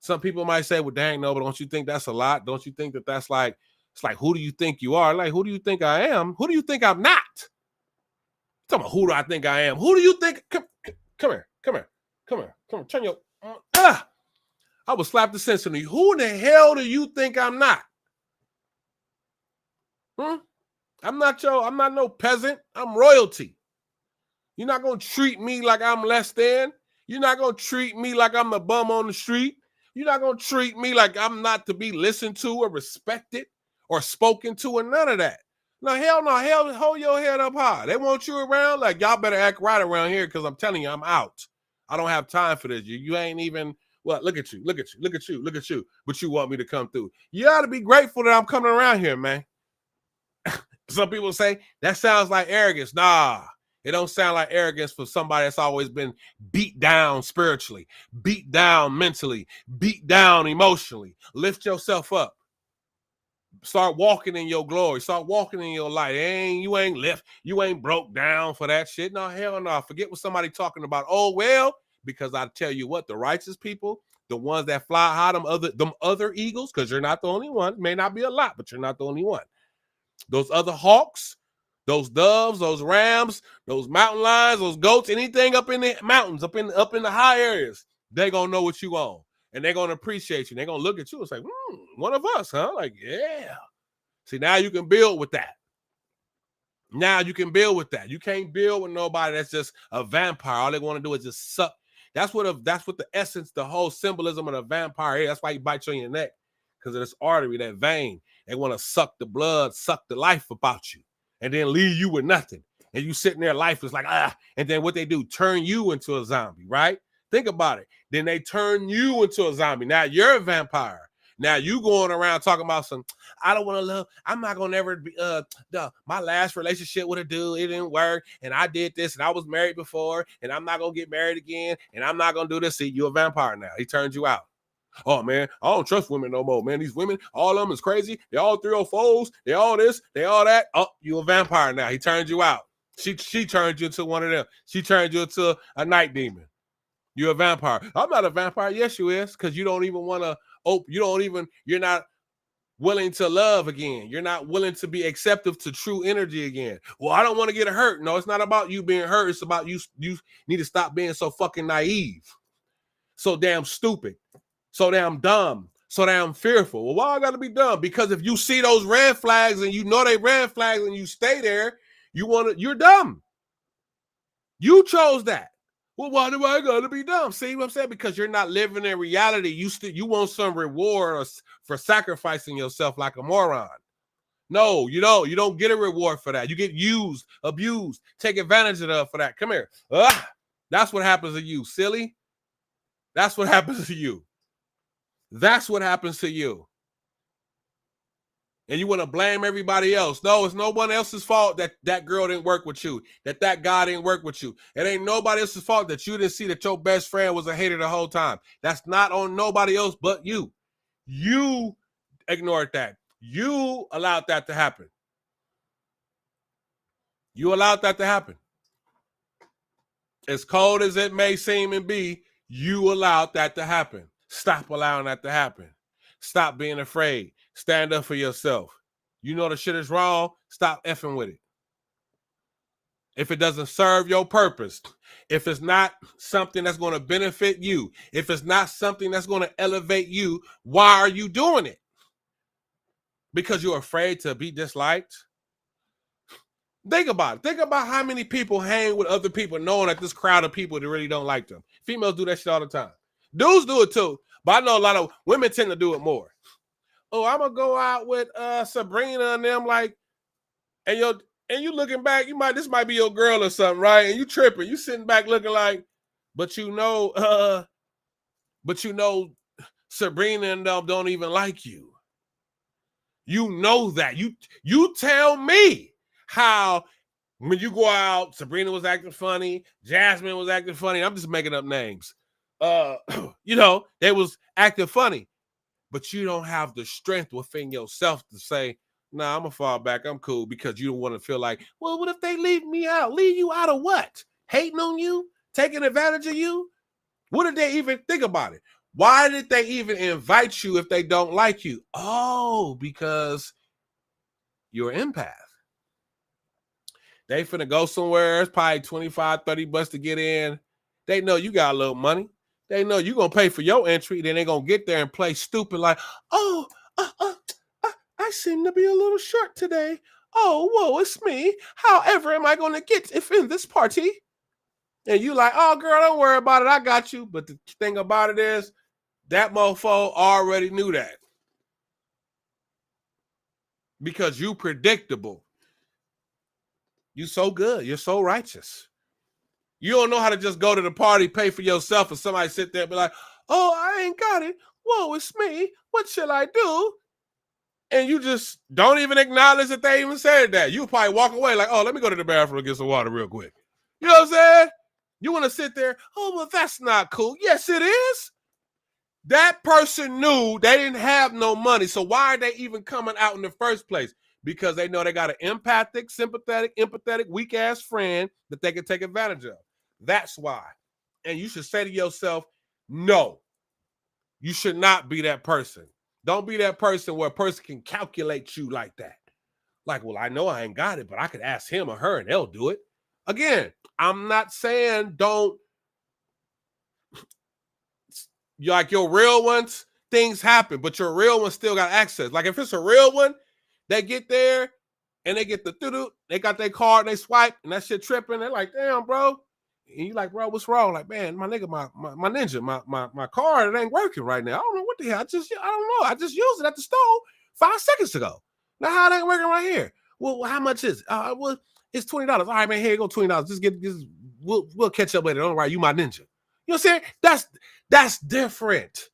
Some people might say, well, dang, no, but don't you think that's a lot? Don't you think that's like, it's like, who do you think you are? Like, who do you think I am? Who do you think I'm not? Tell me, who do I think I am? Who do you think? Come here. Turn your, I will slap the sense in you. Who in the hell do you think I'm not? I'm not no peasant. I'm royalty. You're not going to treat me like I'm less than. You're not going to treat me like I'm a bum on the street. You're not going to treat me like I'm not to be listened to or respected or spoken to and none of that. No, hell no. Hell, hold your head up high. They want you around. Like, y'all better act right around here because I'm telling you, I'm out. I don't have time for this. You ain't even, well, look at you. But you want me to come through. You ought to be grateful that I'm coming around here, man. Some people say that sounds like arrogance. Nah, it don't sound like arrogance for somebody that's always been beat down spiritually, beat down mentally, beat down emotionally. Lift yourself up. Start walking in your glory. Start walking in your light. You ain't lift. You ain't broke down for that shit. No, hell no. Forget what somebody talking about. Oh, well, because I tell you what, the righteous people, the ones that fly high, them other eagles, because you're not the only one. It may not be a lot, but you're not the only one. Those other hawks, those doves, those rams, those mountain lions, those goats, anything up in the mountains, up in the high areas, they're going to know what you own. And they're going to appreciate you. They're going to look at you and say, one of us, huh? Like, yeah. See, now you can build with that. You can't build with nobody that's just a vampire. All they want to do is just suck. That's what the essence, the whole symbolism of a vampire is. That's why you bite you on your neck. Because of this artery, that vein. They want to suck the blood, suck the life about you, and then leave you with nothing. And you sitting there, life is like, and then what they do, turn you into a zombie, right? Think about it. Then they turn you into a zombie. Now you're a vampire. Now you going around talking about I don't want to love, I'm not going to ever be, my last relationship with a dude, it didn't work, and I did this, and I was married before, and I'm not going to get married again, and I'm not going to do this. See, you're a vampire now. He turned you out. Oh, man, I don't trust women no more, man. These women, all of them is crazy. They all 304s. They all this. They all that. Oh, you a vampire now. He turned you out. She turned you into one of them. She turned you into a night demon. You're a vampire. I'm not a vampire. Yes, you is, because you don't even want to you're not willing to love again. You're not willing to be acceptive to true energy again. Well, I don't want to get hurt. No, it's not about you being hurt. It's about you need to stop being so fucking naive. So damn stupid. So damn dumb, so damn fearful. Well, why I gotta be dumb? Because if you see those red flags and you know they red flags and you stay there, you're dumb. You chose that. Well, why do I gotta be dumb? See what I'm saying? Because you're not living in reality. You want some reward for sacrificing yourself like a moron. No, you don't. You don't get a reward for that. You get used, abused, take advantage of for that. Come here. That's what happens to you, silly. That's what happens to you. That's what happens to you. And you want to blame everybody else. No, it's no one else's fault that that girl didn't work with you, that that guy didn't work with you. It ain't nobody else's fault that you didn't see that your best friend was a hater the whole time. That's not on nobody else but you. You ignored that. You allowed that to happen. You allowed that to happen. As cold as it may seem and be, you allowed that to happen. Stop allowing that to happen. Stop being afraid. Stand up for yourself. You know the shit is wrong. Stop effing with it. If it doesn't serve your purpose, if it's not something that's going to benefit you, if it's not something that's going to elevate you, why are you doing it? Because you're afraid to be disliked? Think about it. Think about how many people hang with other people knowing that this crowd of people that really don't like them. Females do that shit all the time. Dudes do it too, but I know a lot of women tend to do it more. Oh, I'm gonna go out with Sabrina and them, like, and you looking back, this might be your girl or something, right? And you tripping, you sitting back looking like, but you know Sabrina and them don't even like you. You know that. You tell me how when you go out, Sabrina was acting funny, Jasmine was acting funny. I'm just making up names. They was acting funny, but you don't have the strength within yourself to say, nah, I'm gonna fall back. I'm cool, because you don't want to feel like, well, what if they leave me out? Leave you out of what? Hating on you? Taking advantage of you? What did they even think about it? Why did they even invite you if they don't like you? Oh, because you're an empath. They finna go somewhere. It's probably 25, 30 bucks to get in. They know you got a little money. They know you're going to pay for your entry. Then they're going to get there and play stupid like, I seem to be a little short today. Oh, whoa, it's me. However am I going to get if in this party? And you like, oh, girl, don't worry about it. I got you. But the thing about it is that mofo already knew that. Because you predictable. You so good. You're so righteous. You don't know how to just go to the party, pay for yourself, and somebody sit there and be like, oh, I ain't got it. Whoa, it's me. What shall I do? And you just don't even acknowledge that they even said that. You probably walk away like, oh, let me go to the bathroom and get some water real quick. You know what I'm saying? You want to sit there, oh, well, that's not cool. Yes, it is. That person knew they didn't have no money. So why are they even coming out in the first place? Because they know they got an empathic, sympathetic, empathetic, weak-ass friend that they can take advantage of. That's why. And you should say to yourself, no, you should not be that person. Don't be that person where a person can calculate you like that. Like, well, I know I ain't got it, but I could ask him or her and they'll do it. Again, I'm not saying don't. Like your real ones, things happen, but your real ones still got access. Like if it's a real one, they get there and they get the doo-doo, they got their card and they swipe and that shit tripping. They're like, damn, bro. And you like, bro, what's wrong? Like, man, my nigga, my ninja, my card, it ain't working right now. I don't know what the hell. I don't know. I just used it at the store 5 seconds ago. Now how it ain't working right here? Well, how much is it? Well, it's $20. All right, man, here you go, $20. We'll catch up later. Don't worry, you my ninja. You know what I'm saying? That's different.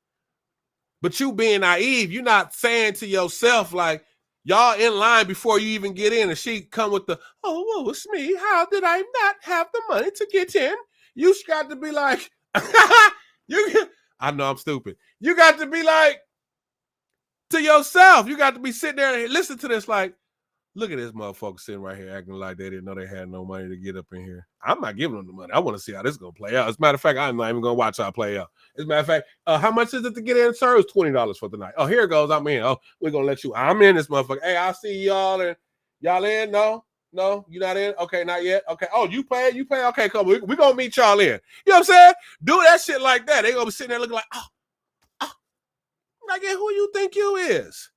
But you being naive, you're not saying to yourself like, y'all in line before you even get in, and she come with the, oh, whoa, it's me. How did I not have the money to get in? You got to be like, I know I'm stupid. You got to be like to yourself. You got to be sitting there and listen to this like, look at this motherfucker sitting right here acting like they didn't know they had no money to get up in here. I'm not giving them the money. I want to see how this is going to play out. As a matter of fact, I'm not even going to watch how it play out. As a matter of fact, how much is it to get in, sir? It's $20 for the night. Oh, here it goes. I'm in. Oh, we're going to let you. I'm in this motherfucker. Hey, I'll see y'all. And y'all in? No, you not in? Okay, not yet. Okay. Oh, you pay? Okay, come on. We're going to meet y'all in. You know what I'm saying? Do that shit like that. They going to be sitting there looking like, like, who you think you is?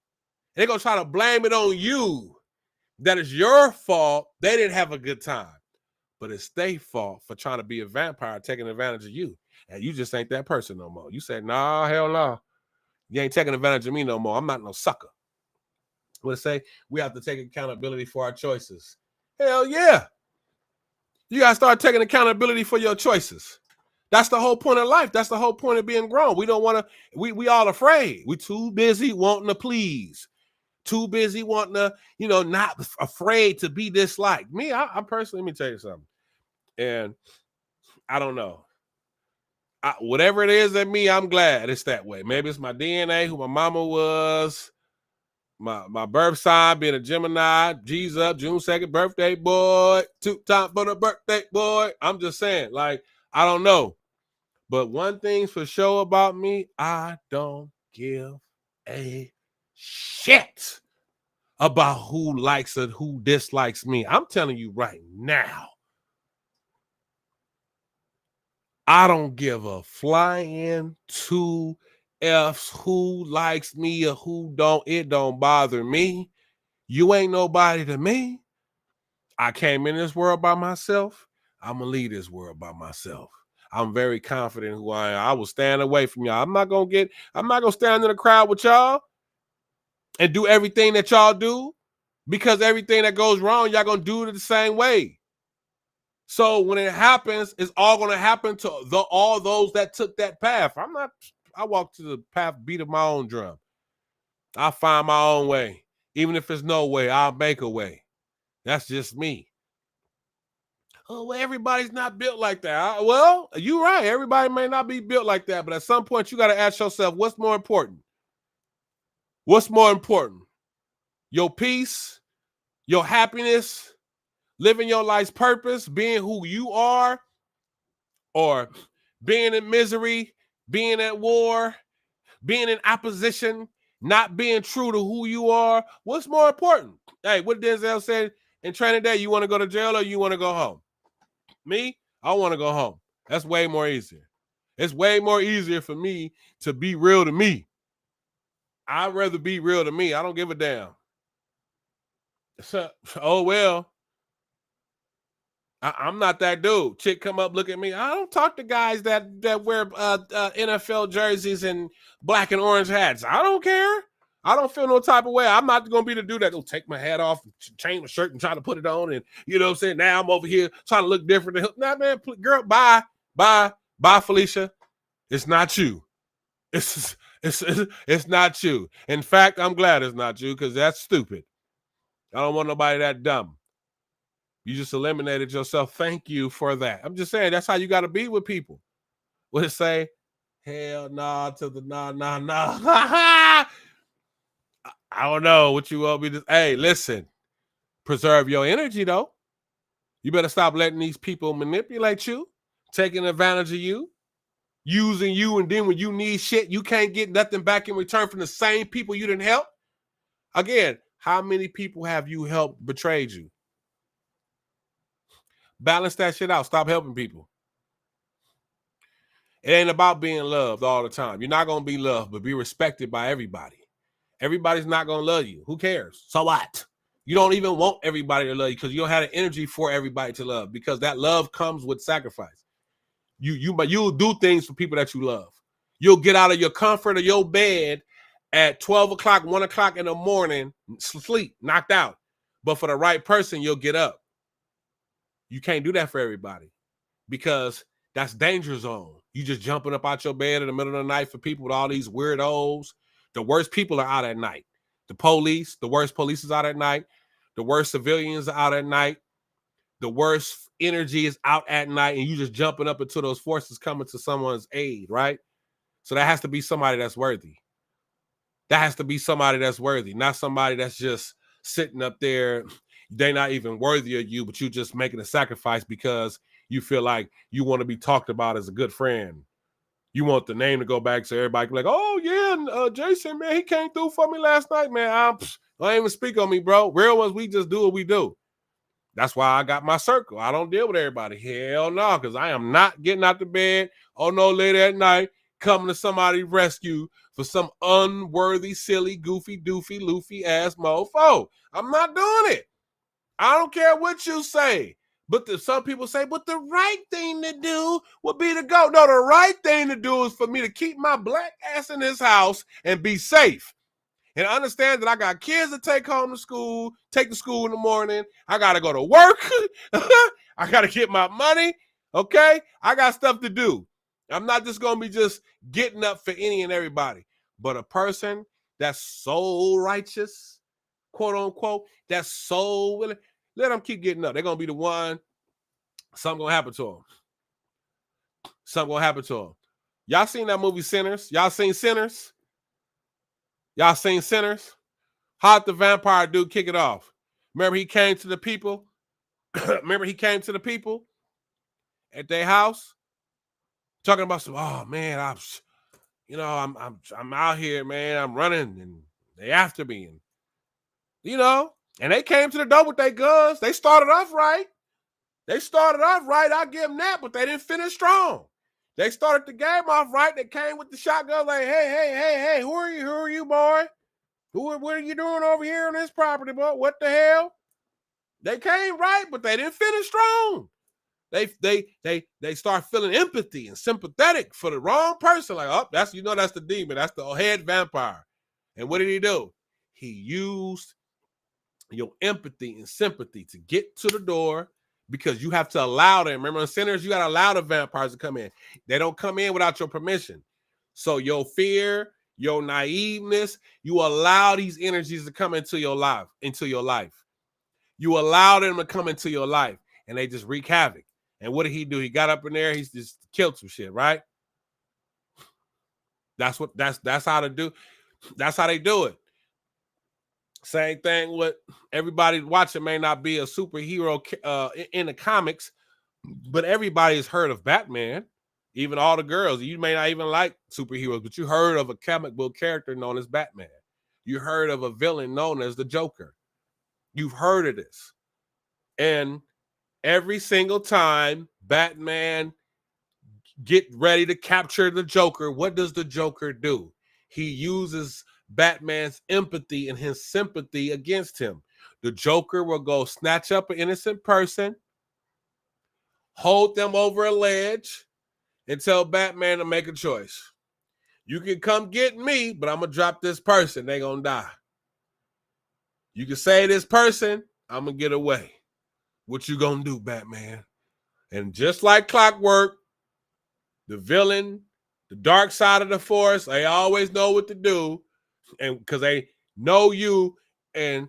They're going to try to blame it on you. That is your fault. They didn't have a good time. But it's their fault for trying to be a vampire, taking advantage of you. And you just ain't that person no more. You said, nah, hell no. You ain't taking advantage of me no more. I'm not no sucker. What it say? We have to take accountability for our choices. Hell yeah. You got to start taking accountability for your choices. That's the whole point of life. That's the whole point of being grown. We don't want to, we all afraid. We too busy wanting to please. Too busy wanting to, not afraid to be disliked. Me, I personally, let me tell you something. And I don't know. Whatever it is in me, I'm glad it's that way. Maybe it's my DNA, who my mama was, my birth sign being a Gemini, G's up, June 2nd, birthday boy, 2 times for the birthday boy. I'm just saying, like, I don't know. But one thing's for sure about me, I don't give a shit about who likes and who dislikes me. I'm telling you right now, I don't give a flying 2Fs who likes me or who don't. It don't bother me. You ain't nobody to me. I came in this world by myself. I'm going to leave this world by myself. I'm very confident who I am. I will stand away from y'all. I'm not going to stand in the crowd with y'all and do everything that y'all do, because everything that goes wrong, y'all going to do it the same way. So when it happens, it's all going to happen to all those that took that path. I walk to the path, beat of my own drum. I'll find my own way. Even if there's no way, I'll make a way. That's just me. Oh, well, everybody's not built like that. Well, you're right. Everybody may not be built like that, but at some point you got to ask yourself, what's more important? What's more important? Your peace, your happiness, living your life's purpose, being who you are, or being in misery, being at war, being in opposition, not being true to who you are? What's more important? Hey, what Denzel said in Training Day, you want to go to jail or you want to go home? Me, I want to go home. That's way more easier. It's way more easier for me to be real to me. I'd rather be real to me. I don't give a damn. So, oh, well, I'm not that dude. Chick come up, look at me. I don't talk to guys that wear NFL jerseys and black and orange hats. I don't care. I don't feel no type of way. I'm not going to be the dude that will take my hat off, change my shirt and try to put it on. And you know what I'm saying? Now I'm over here trying to look different. Nah, man, girl, bye, Felicia. It's not you. It's not you. In fact, I'm glad it's not you, because that's stupid. I don't want nobody that dumb. You just eliminated yourself. Thank you for that. I'm just saying, that's how you got to be with people. What it say? Hell nah to the nah. I don't know what you want me to. Hey, listen. Preserve your energy, though. You better stop letting these people manipulate you, taking advantage of you, using you, and then when you need shit, you can't get nothing back in return from the same people you didn't help. Again, how many people have you helped betrayed you? Balance that shit out. Stop helping people. It ain't about being loved all the time. You're not going to be loved, but be respected by everybody. Everybody's not going to love you. Who cares? So what? You don't even want everybody to love you, because you don't have the energy for everybody to love, because that love comes with sacrifice. You'll do things for people that you love. You'll get out of your comfort of your bed at 12 o'clock, 1 o'clock in the morning, sleep, knocked out. But for the right person, you'll get up. You can't do that for everybody, because that's danger zone. You just jumping up out your bed in the middle of the night for people with all these weirdos. The worst people are out at night. The police, the worst police is out at night. The worst civilians are out at night. The worst energy is out at night, and you just jumping up into those forces coming to someone's aid, right? So that has to be somebody that's worthy. That has to be somebody that's worthy, not somebody that's just sitting up there. They're not even worthy of you, but you just making a sacrifice because you feel like you want to be talked about as a good friend. You want the name to go back so everybody can be like, oh, yeah, Jason, man, he came through for me last night, man. I don't even speak on me, bro. Real ones, we just do what we do. That's why I got my circle. I don't deal with everybody. Hell no, because I am not getting out the bed no late at night coming to somebody's rescue for some unworthy, silly, goofy, doofy, loofy ass mofo. I'm not doing it. I don't care what you say. But some people say, but the right thing to do would be to go. No, the right thing to do is for me to keep my black ass in this house and be safe. and understand that I got kids to take home to school, take to school in the morning. I got to go to work. I got to get my money. Okay? I got stuff to do. I'm not just going to be just getting up for any and everybody. But a person that's so righteous, quote unquote, that's so willing, let them keep getting up. They're going to be the one, something going to happen to them. Something going to happen to them. Y'all seen that movie Sinners? Y'all seen Sinners? Y'all seen Sinners? How'd the vampire dude kick it off? Remember he came to the people? Remember he came to the people at their house? Talking about some, oh man, I'm out here, man. I'm running and they after me. And and they came to the door with their guns. They started off right. I'll give them that, but they didn't finish strong. They started the game off right. They came with the shotgun like, hey, who are you? Who are you, boy? What are you doing over here on this property, boy? What the hell? They came right, but they didn't finish strong. They start feeling empathy and sympathetic for the wrong person. Like, oh, that's the demon. That's the head vampire. And what did he do? He used your empathy and sympathy to get to the door, because you have to allow them. Remember, in Sinners, you got to allow the vampires to come in. They don't come in without your permission. So your fear, your naiveness, you allow these energies to come into your life. You allow them to come into your life, and they just wreak havoc. And what did he do? He got up in there. He's just killed some shit, right? That's how to do. That's how they do it. Same thing with everybody watching may not be a superhero in the comics, but everybody's heard of Batman. Even all the girls. You may not even like superheroes, but you heard of a comic book character known as Batman. You heard of a villain known as the Joker. You've heard of this. And every single time Batman get ready to capture the Joker, what does the Joker do? He uses Batman's empathy and his sympathy against him. The Joker will go snatch up an innocent person, hold them over a ledge, and tell Batman to make a choice. You can come get me, but I'm going to drop this person. They're going to die. You can save this person, I'm going to get away. What you going to do, Batman? And just like clockwork, the villain, the dark side of the force, they always know what to do, and because they know you. And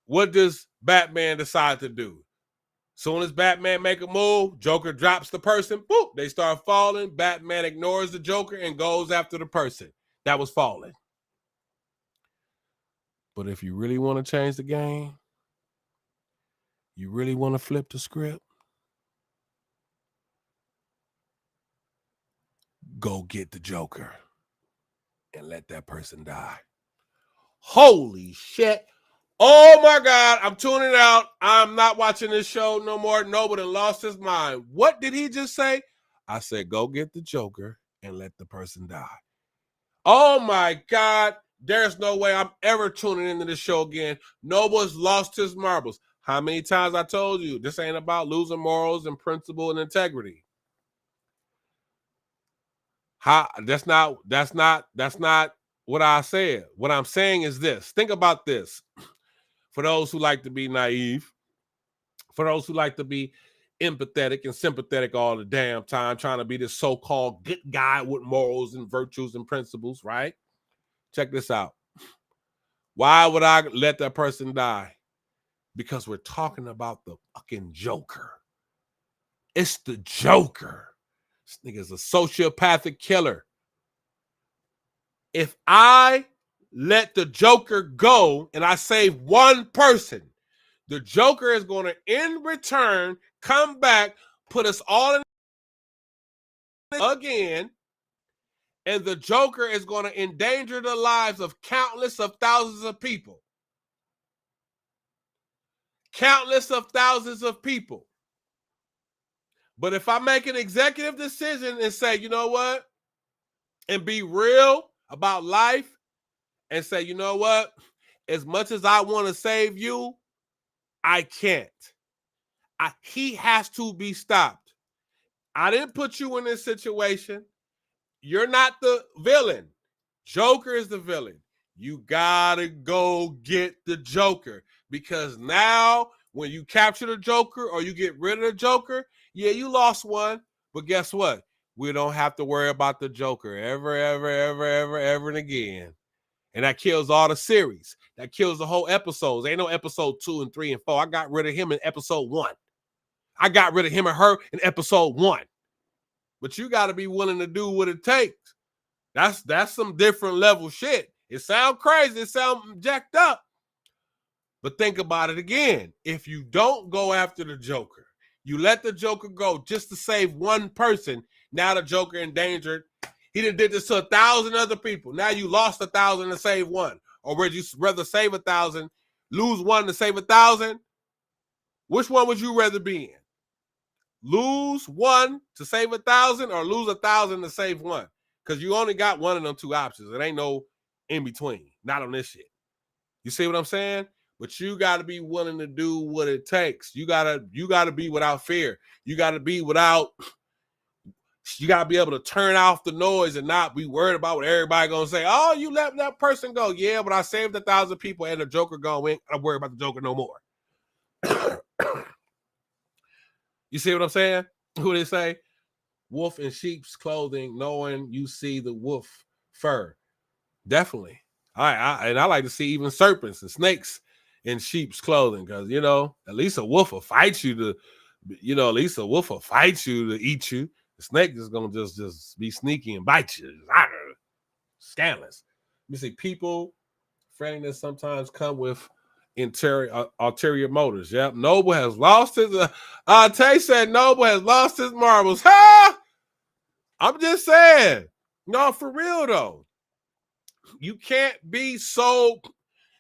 what does Batman decide to do? Soon as Batman make a move, Joker drops the person, boop, they start falling. Batman ignores the Joker and goes after the person that was falling. But if you really want to change the game, you really want to flip the script, go get the Joker and let that person die. Holy shit. Oh my God, I'm tuning out. I'm not watching this show no more. Nobody lost his mind. What did he just say? I said, go get the Joker and let the person die. Oh my God, there's no way I'm ever tuning into this show again. Nobody's lost his marbles. How many times I told you this ain't about losing morals and principle and integrity? That's not what I said. What I'm saying is this. Think about this. For those who like to be naive, for those who like to be empathetic and sympathetic all the damn time, trying to be this so-called good guy with morals and virtues and principles, right? Check this out. Why would I let that person die? Because we're talking about the fucking Joker. It's the Joker. This nigga's a sociopathic killer. If I let the Joker go and I save one person, the Joker is going to, in return, come back, put us all in again, and the Joker is going to endanger the lives of countless of thousands of people. Countless of thousands of people. But if I make an executive decision and say, you know what, and be real about life and say, you know what, as much as I want to save you, I can't. He has to be stopped. I didn't put you in this situation. You're not the villain. Joker is the villain. You gotta go get the Joker, because now when you capture the Joker or you get rid of the Joker, yeah, you lost one, but guess what? We don't have to worry about the Joker ever and again. And that kills all the series. That kills the whole episodes. Ain't no episode 2 and 3 and 4. I got rid of him in episode 1. I got rid of him and her in episode 1. But you got to be willing to do what it takes. That's some different level shit. It sounds crazy. It sounds jacked up. But think about it again. If you don't go after the Joker, you let the Joker go just to save one person, now the Joker endangered. He did this to 1,000 other people. Now you lost 1,000 to save one. Or would you rather save 1,000, lose one to save 1,000? Which one would you rather be in? Lose one to save 1,000 or lose 1,000 to save one? Because you only got one of them two options. It ain't no in between. Not on this shit. You see what I'm saying? But you got to be willing to do what it takes. You gotta be without fear. You got to be without. You got to be able to turn off the noise and not be worried about what everybody going to say. Oh, you let that person go. Yeah, but I saved 1,000 people and the Joker gone. I'm not worried about the Joker no more. You see what I'm saying? Who they say? Wolf in sheep's clothing, knowing you see the wolf fur. Definitely. I like to see even serpents and snakes in sheep's clothing, because, you know, at least a wolf will fight you to, you know, at least a wolf will fight you to eat you. The snake is going to just be sneaky and bite you. Scandalous. You see, people, friendliness sometimes come with ulterior motives. Yep. Noble has lost his, Tay said Noble has lost his marbles. Ha! I'm just saying. No, for real though. You can't be so,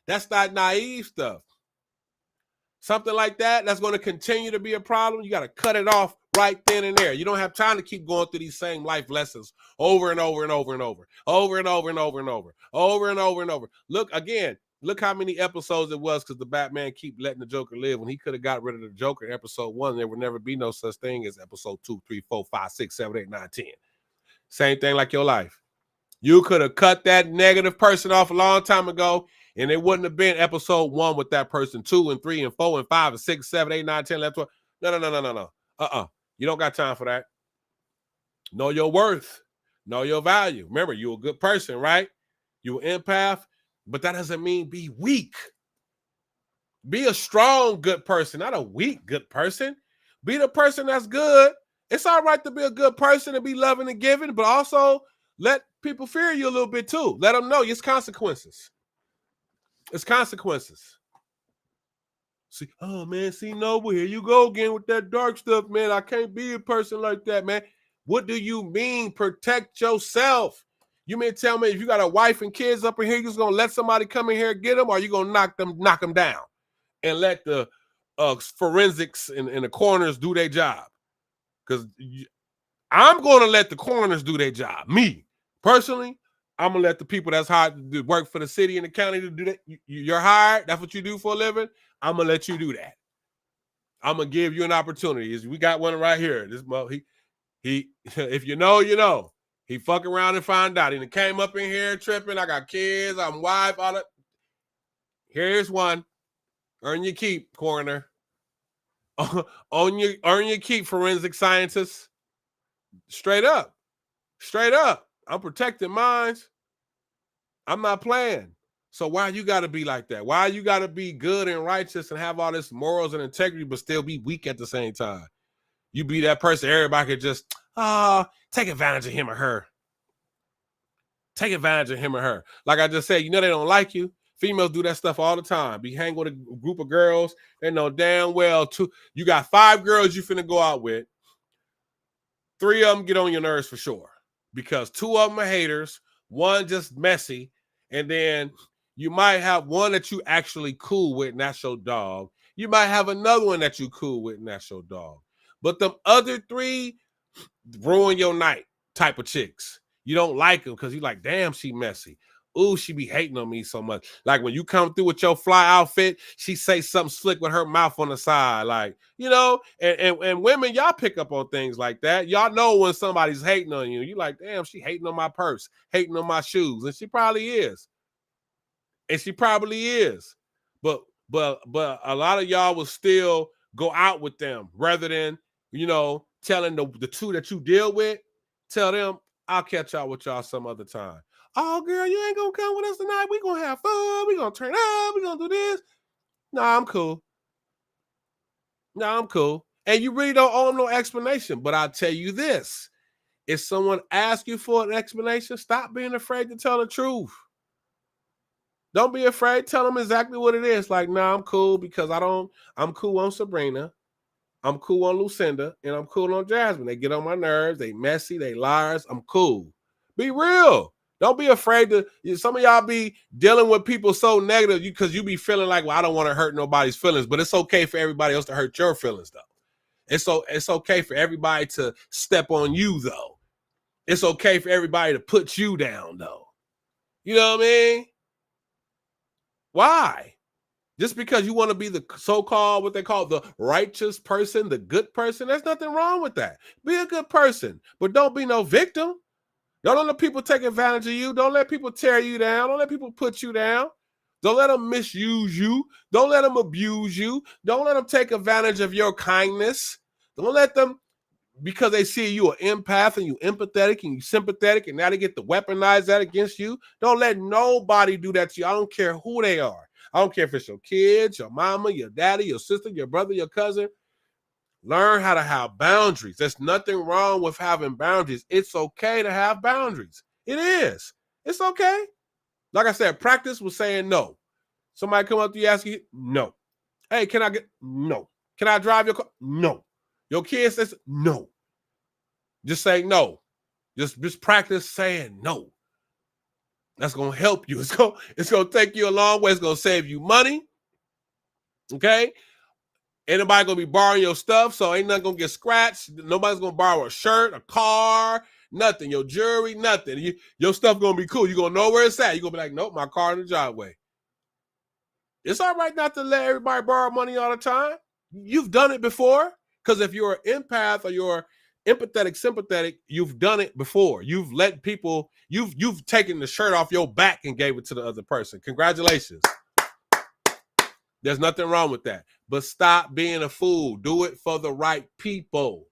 that's not naive stuff. Something like that, that's going to continue to be a problem. You got to cut it off right then and there. You don't have time to keep going through these same life lessons over and over and over and over, over and over and over and over, over and over and over. Look how many episodes it was, because the Batman keep letting the Joker live. When he could have got rid of the Joker in episode 1, there would never be no such thing as episode 2, 3, 4, 5, 6, 7, 8, 9, 10. Same thing like your life. You could have cut that negative person off a long time ago, and it wouldn't have been episode 1 with that person, 2 and 3 and 4 and 5 and 6, 7, 8, 9, 10, 11, 12. No. You don't got time for that. Know your worth. Know your value. Remember, you're a good person, right? You're an empath, but that doesn't mean be weak. Be a strong, good person, not a weak, good person. Be the person that's good. It's all right to be a good person and be loving and giving, but also let people fear you a little bit too. Let them know it's consequences. It's consequences. See, oh man, see Noble, here you go again with that dark stuff, man. I can't be a person like that, man. What do you mean protect yourself? You mean tell me if you got a wife and kids up in here, you're just gonna let somebody come in here and get them, or are you gonna knock them down and let the forensics and the coroners do their job? Because I'm gonna let the coroners do their job. Me personally, I'm gonna let the people that's hired to work for the city and the county to do that. You're hired. That's what you do for a living. I'm gonna let you do that. I'm gonna give you an opportunity. We got one right here. This he if you know, you know. He fuck around and find out. He came up in here tripping. I got kids. I'm wife. All that. Here's one. Earn your keep, coroner. Earn your keep, forensic scientists. Straight up. Straight up. I'm protecting minds. I'm not playing. So why you got to be like that? Why you got to be good and righteous and have all this morals and integrity, but still be weak at the same time? You be that person, everybody could just, take advantage of him or her. Take advantage of him or her. Like I just said, you know they don't like you. Females do that stuff all the time. Be hanging with a group of girls. They know damn well you got 5 girls you finna go out with. 3 of them get on your nerves for sure. Because 2 of them are haters. 1 just messy. And then you might have 1 that you actually cool with, and that's your dog. You might have another one that you cool with, and that's your dog. But the other 3 ruin your night type of chicks. You don't like them because you're like, damn, she messy. Ooh, she be hating on me so much. Like when you come through with your fly outfit, she say something slick with her mouth on the side. Like, you know, and women, y'all pick up on things like that. Y'all know when somebody's hating on you. You like, damn, she hating on my purse, hating on my shoes. And she probably is. And she probably is. But a lot of y'all will still go out with them rather than, telling the two that you deal with, tell them, I'll catch y'all with y'all some other time. Oh, girl, you ain't gonna come with us tonight. We gonna have fun. We gonna turn up. We gonna do this. Nah, I'm cool. And you really don't owe them no explanation. But I'll tell you this. If someone asks you for an explanation, stop being afraid to tell the truth. Don't be afraid. Tell them exactly what it is. Like, nah, I'm cool because I'm cool on Sabrina. I'm cool on Lucinda. And I'm cool on Jasmine. They get on my nerves. They messy. They liars. I'm cool. Be real. Don't be afraid to. Some of y'all be dealing with people so negative because you be feeling like, well, I don't want to hurt nobody's feelings. But it's okay for everybody else to hurt your feelings, though. It's okay for everybody to step on you, though. It's okay for everybody to put you down, though. You know what I mean? Why? Just because you want to be the so-called, what they call the righteous person, the good person, there's nothing wrong with that. Be a good person, but don't be no victim. Don't let people take advantage of you. Don't let people tear you down. Don't let people put you down. Don't let them misuse you. Don't let them abuse you. Don't let them take advantage of your kindness. Don't let them, because they see you an empath and you empathetic and you sympathetic, and now they get to weaponize that against you. Don't let nobody do that to you. I don't care who they are. I don't care if it's your kids, your mama, your daddy, your sister, your brother, your cousin. Learn how to have boundaries. There's nothing wrong with having boundaries. It's okay to have boundaries. It is. It's okay. Like I said, practice with saying no. Somebody come up to you, ask you, no. Hey, can I get, no. Can I drive your car? No. Your kid says, no. Just say no. Just practice saying no. That's going to help you. It's going to take you a long way. It's going to save you money. Okay? Ain't nobody going to be borrowing your stuff, so ain't nothing going to get scratched. Nobody's going to borrow a shirt, a car, nothing. Your jewelry, nothing. Your stuff going to be cool. You're going to know where it's at. You're going to be like, nope, my car in the driveway. It's all right not to let everybody borrow money all the time. You've done it before, because if you're an empath or you're empathetic, sympathetic, you've done it before. You've let people, you've taken the shirt off your back and gave it to the other person. Congratulations. There's nothing wrong with that. But stop being a fool. Do it for the right people.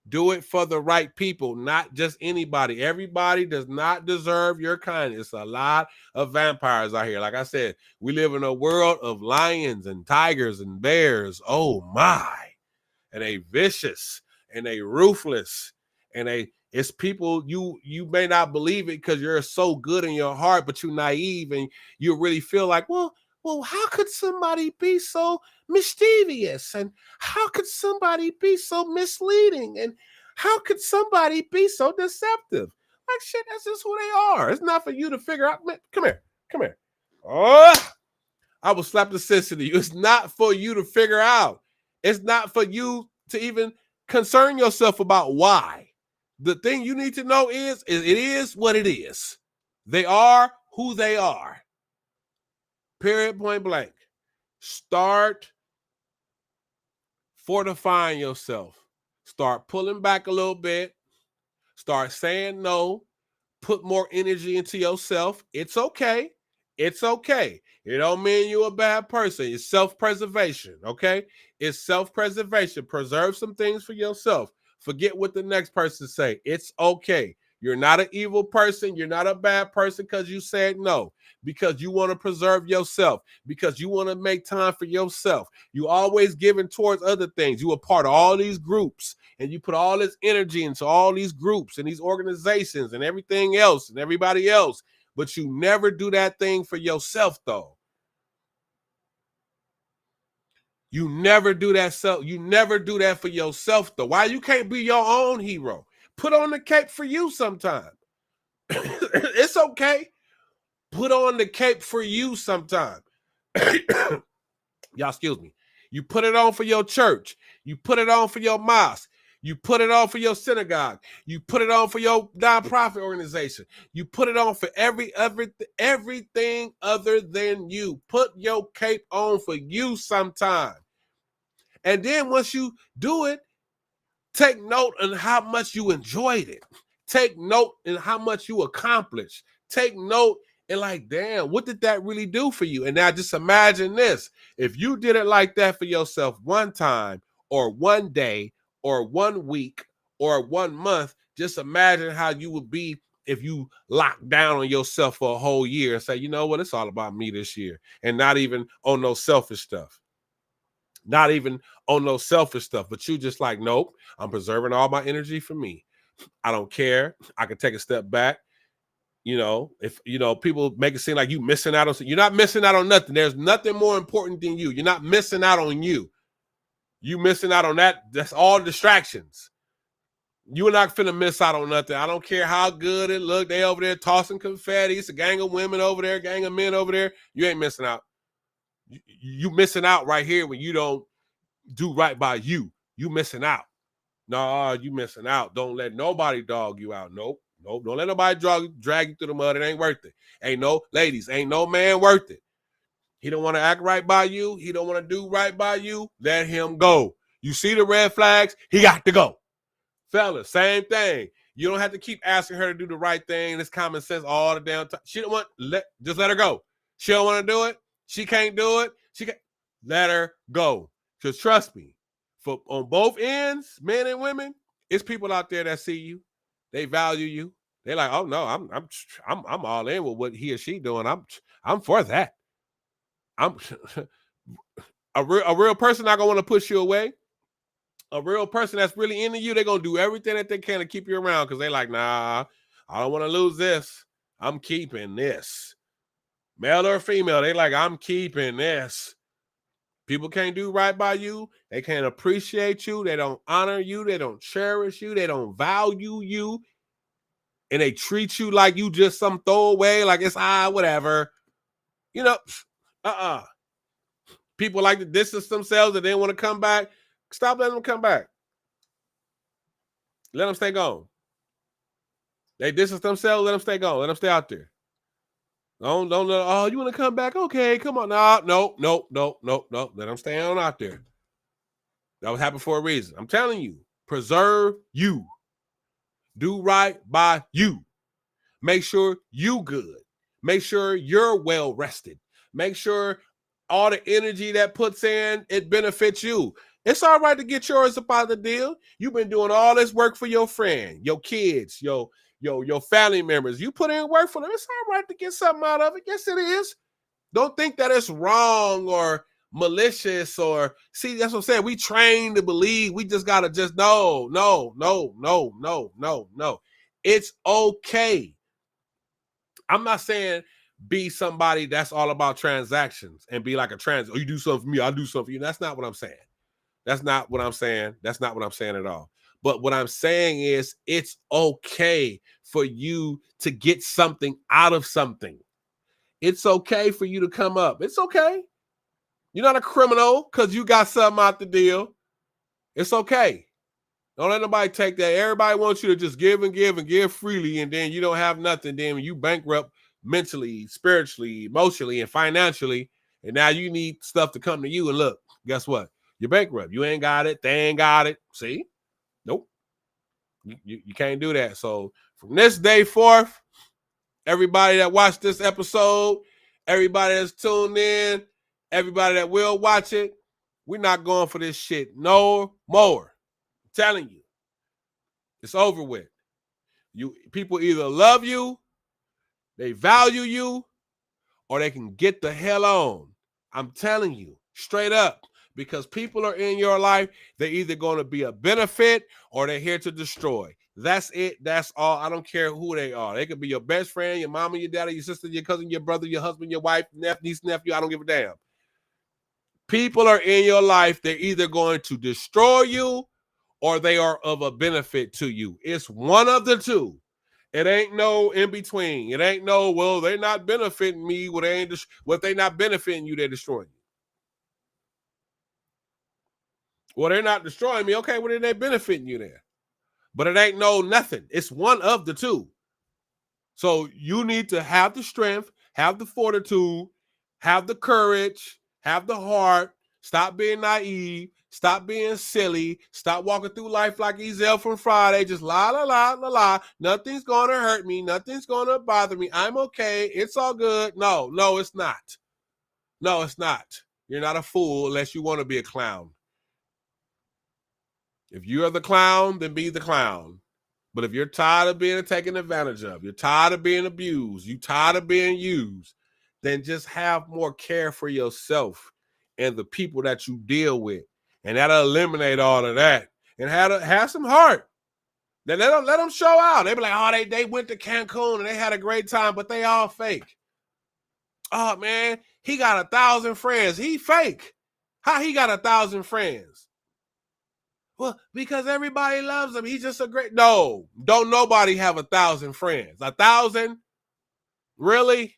Do it for the right people, not just anybody. Everybody does not deserve your kindness. A lot of vampires out here. Like I said, we live in a world of lions and tigers and bears. Oh my. And they vicious and they ruthless and it's people you may not believe it because you're so good in your heart, but you're naive and you really feel like, well, how could somebody be so mischievous? And how could somebody be so misleading? And how could somebody be so deceptive? Like, shit, that's just who they are. It's not for you to figure out. Man, come here. Oh, I will slap the sense into you. It's not for you to figure out. It's not for you to even concern yourself about why. The thing you need to know is it is what it is. They are who they are. Period, point blank. Start fortifying yourself. Start pulling back a little bit. Start saying no. Put more energy into yourself. It's okay. It's okay. It don't mean you're a bad person. It's self-preservation, okay? It's self-preservation. Preserve some things for yourself. Forget what the next person say. It's okay. You're not an evil person. You're not a bad person because you said no. Because you want to preserve yourself. Because you want to make time for yourself. You always giving towards other things. You are part of all these groups. And you put all this energy into all these groups and these organizations and everything else and everybody else. But you never do that thing for yourself, though. You never do that. You never do that for yourself, though. Why you can't be your own hero? Put on the cape for you sometime. It's okay. Put on the cape for you sometime. Y'all, excuse me. You put it on for your church. You put it on for your mosque. You put it on for your synagogue. You put it on for your nonprofit organization. You put it on for everything other than you. Put your cape on for you sometime. And then once you do it, take note on how much you enjoyed it. Take note in how much you accomplished. Take note And like, damn, what did that really do for you? And now just imagine this. If you did it like that for yourself one time or one day or 1 week or 1 month, just imagine how you would be if you locked down on yourself for a whole year and say, you know what, it's all about me this year. And not even on no selfish stuff. Not even on no selfish stuff. But you just like, nope, I'm preserving all my energy for me. I don't care. I can take a step back. You know, if you know people make it seem like you missing out on, you're not missing out on nothing. There's nothing more important than you. You're not missing out on you. You missing out on that. That's all distractions. You're not finna miss out on nothing. I don't care how good it look. They over there tossing confetti. It's a gang of women over there, gang of men over there. You ain't missing out. You missing out right here when you don't do right by you. You missing out. No, you missing out. Don't let nobody dog you out. Nope. Nope. Don't let nobody drag you through the mud. It ain't worth it. Ain't no, ladies, ain't no man worth it. He don't want to act right by you. He don't want to do right by you. Let him go. You see the red flags? He got to go. Fellas, same thing. You don't have to keep asking her to do the right thing. It's common sense all the damn time. She don't want, just let her go. She don't want to do it. She can't do it. She can't. Let her go. Because trust me, for on both ends, men and women, it's people out there that see you. They value you. They're like, oh no, I'm all in with what he or she doing. I'm for that. I'm a real person not gonna want to push you away. A real person that's really into you, they're gonna do everything that they can to keep you around because they like, nah, I don't want to lose this. I'm keeping this. Male or female, they like, I'm keeping this. People can't do right by you. They can't appreciate you. They don't honor you. They don't cherish you. They don't value you. And they treat you like you just some throwaway, like it's whatever. You know, People like to distance themselves and they want to come back. Stop letting them come back. Let them stay gone. They distance themselves, let them stay gone. Let them stay out there. Don't let, you want to come back? Okay, come on. No. Let them stay on out there. That was happening for a reason. I'm telling you, preserve you. Do right by you. Make sure you good. Make sure you're well rested. Make sure all the energy that puts in, it benefits you. It's all right to get yours up out of the deal. You've been doing all this work for your friend, your kids, your family members. You put in work for them. It's all right to get something out of it. Yes, it is. Don't think that it's wrong or malicious or see, that's what I'm saying. We train to believe. We just gotta just no. It's okay. I'm not saying be somebody that's all about transactions and be like you do something for me, I do something for you. That's not what I'm saying. That's not what I'm saying. That's not what I'm saying at all. But what I'm saying is it's okay for you to get something out of something. It's okay for you to come up. It's okay. You're not a criminal because you got something out the deal. It's okay. Don't let nobody take that. Everybody wants you to just give and give freely, and then you don't have nothing. Then you bankrupt mentally, spiritually, emotionally, and financially, and now you need stuff to come to you. And look, guess what? You're bankrupt. You ain't got it. They ain't got it. See? Nope. You can't do that. So from this day forth, everybody that watched this episode, everybody that's tuned in, everybody that will watch it, we're not going for this shit no more. I'm telling you. It's over with. People either love you, they value you, or they can get the hell on. I'm telling you, straight up. Because people are in your life, they're either going to be a benefit or they're here to destroy. That's it. That's all. I don't care who they are. They could be your best friend, your mama, your daddy, your sister, your cousin, your brother, your husband, your wife, niece, nephew. I don't give a damn. People are in your life. They're either going to destroy you or they are of a benefit to you. It's one of the two. It ain't no in between. It ain't no, well, they're not benefiting me. Well, if they're not benefiting you, they're destroying you. Well, they're not destroying me. Okay, well, then they're benefiting you there. But it ain't no nothing. It's one of the two. So you need to have the strength, have the fortitude, have the courage, have the heart. Stop being naive. Stop being silly. Stop walking through life like Ezel from Friday. Just la, la, la, la, la. Nothing's going to hurt me. Nothing's going to bother me. I'm okay. It's all good. No, it's not. No, it's not. You're not a fool unless you want to be a clown. If you are the clown, then be the clown. But if you're tired of being taken advantage of, you're tired of being abused, you're tired of being used, then just have more care for yourself and the people that you deal with. And that'll eliminate all of that. And have some heart. Then let them show out. They be like, oh, they went to Cancun and they had a great time, but they all fake. Oh, man, he got 1,000 friends. He fake. How he got 1,000 friends? Well, because everybody loves him. He's just a great... No, don't nobody have 1,000 friends. 1,000? Really?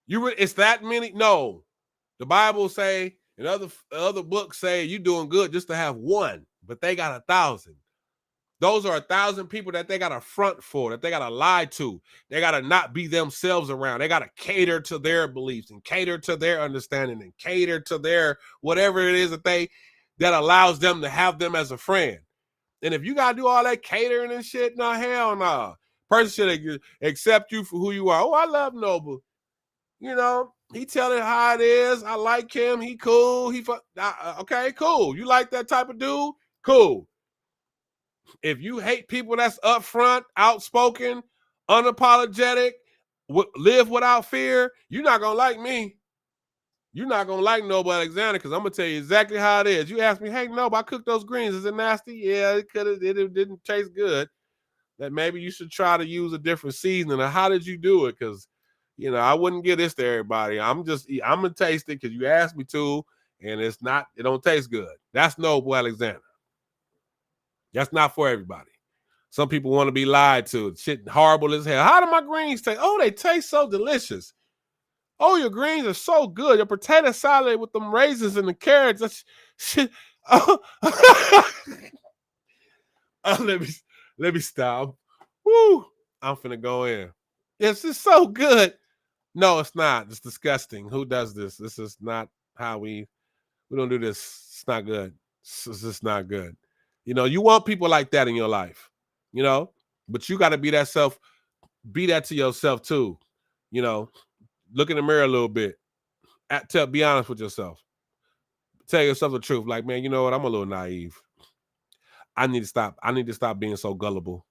It's that many? No. The Bible say, and other books say, you doing good just to have one, but they got 1,000. Those are 1,000 people that they got to front for, that they got to lie to. They got to not be themselves around. They got to cater to their beliefs and cater to their understanding and cater to their whatever it is that allows them to have them as a friend. And if you got to do all that catering and shit, no, hell no. Person should accept you for who you are. Oh, I love Noble. You know, he tell it how it is. I like him. He cool. Okay, cool. You like that type of dude? Cool. If you hate people that's upfront, outspoken, unapologetic, live without fear, you're not going to like me. You're not going to like Noble Alexander because I'm going to tell you exactly how it is. You ask me, hey, Noble, I cooked those greens. Is it nasty? Yeah, it didn't taste good. That maybe you should try to use a different seasoning. Or how did you do it? Because, I wouldn't give this to everybody. I'm going to taste it because you asked me to, and it don't taste good. That's Noble Alexander. That's not for everybody. Some people want to be lied to. Shit horrible as hell. How do my greens taste? Oh, they taste so delicious. Oh, your greens are so good. Your potato salad with them raisins and the carrots. That's shit. Oh. Let me stop. Woo. I'm finna go in. It's just so good. No, it's not. It's disgusting. Who does this? This is not how we don't do this. It's not good. It's just not good. You want people like that in your life, but you got to be that to yourself too. Look in the mirror a little bit. Be honest with yourself. Tell yourself the truth. Like, man, you know what? I'm a little naive. I need to stop. I need to stop being so gullible.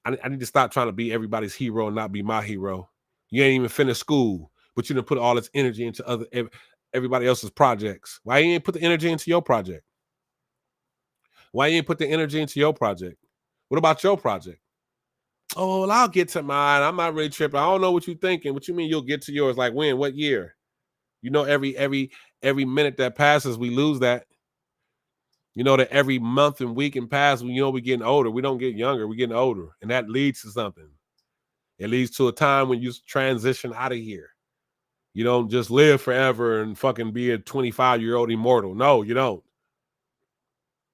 I need to stop trying to be everybody's hero and not be my hero. You ain't even finished school, but you done put all this energy into everybody else's projects. Why you ain't put the energy into your project? Why you ain't put the energy into your project? What about your project? Oh, well, I'll get to mine. I'm not really tripping. I don't know what you're thinking. What you mean you'll get to yours? Like when? What year? Every minute that passes, we lose that. That every month and week and pass, we're getting older. We don't get younger. We're getting older. And that leads to something. It leads to a time when you transition out of here. You don't just live forever and fucking be a 25-year-old immortal. No, you don't.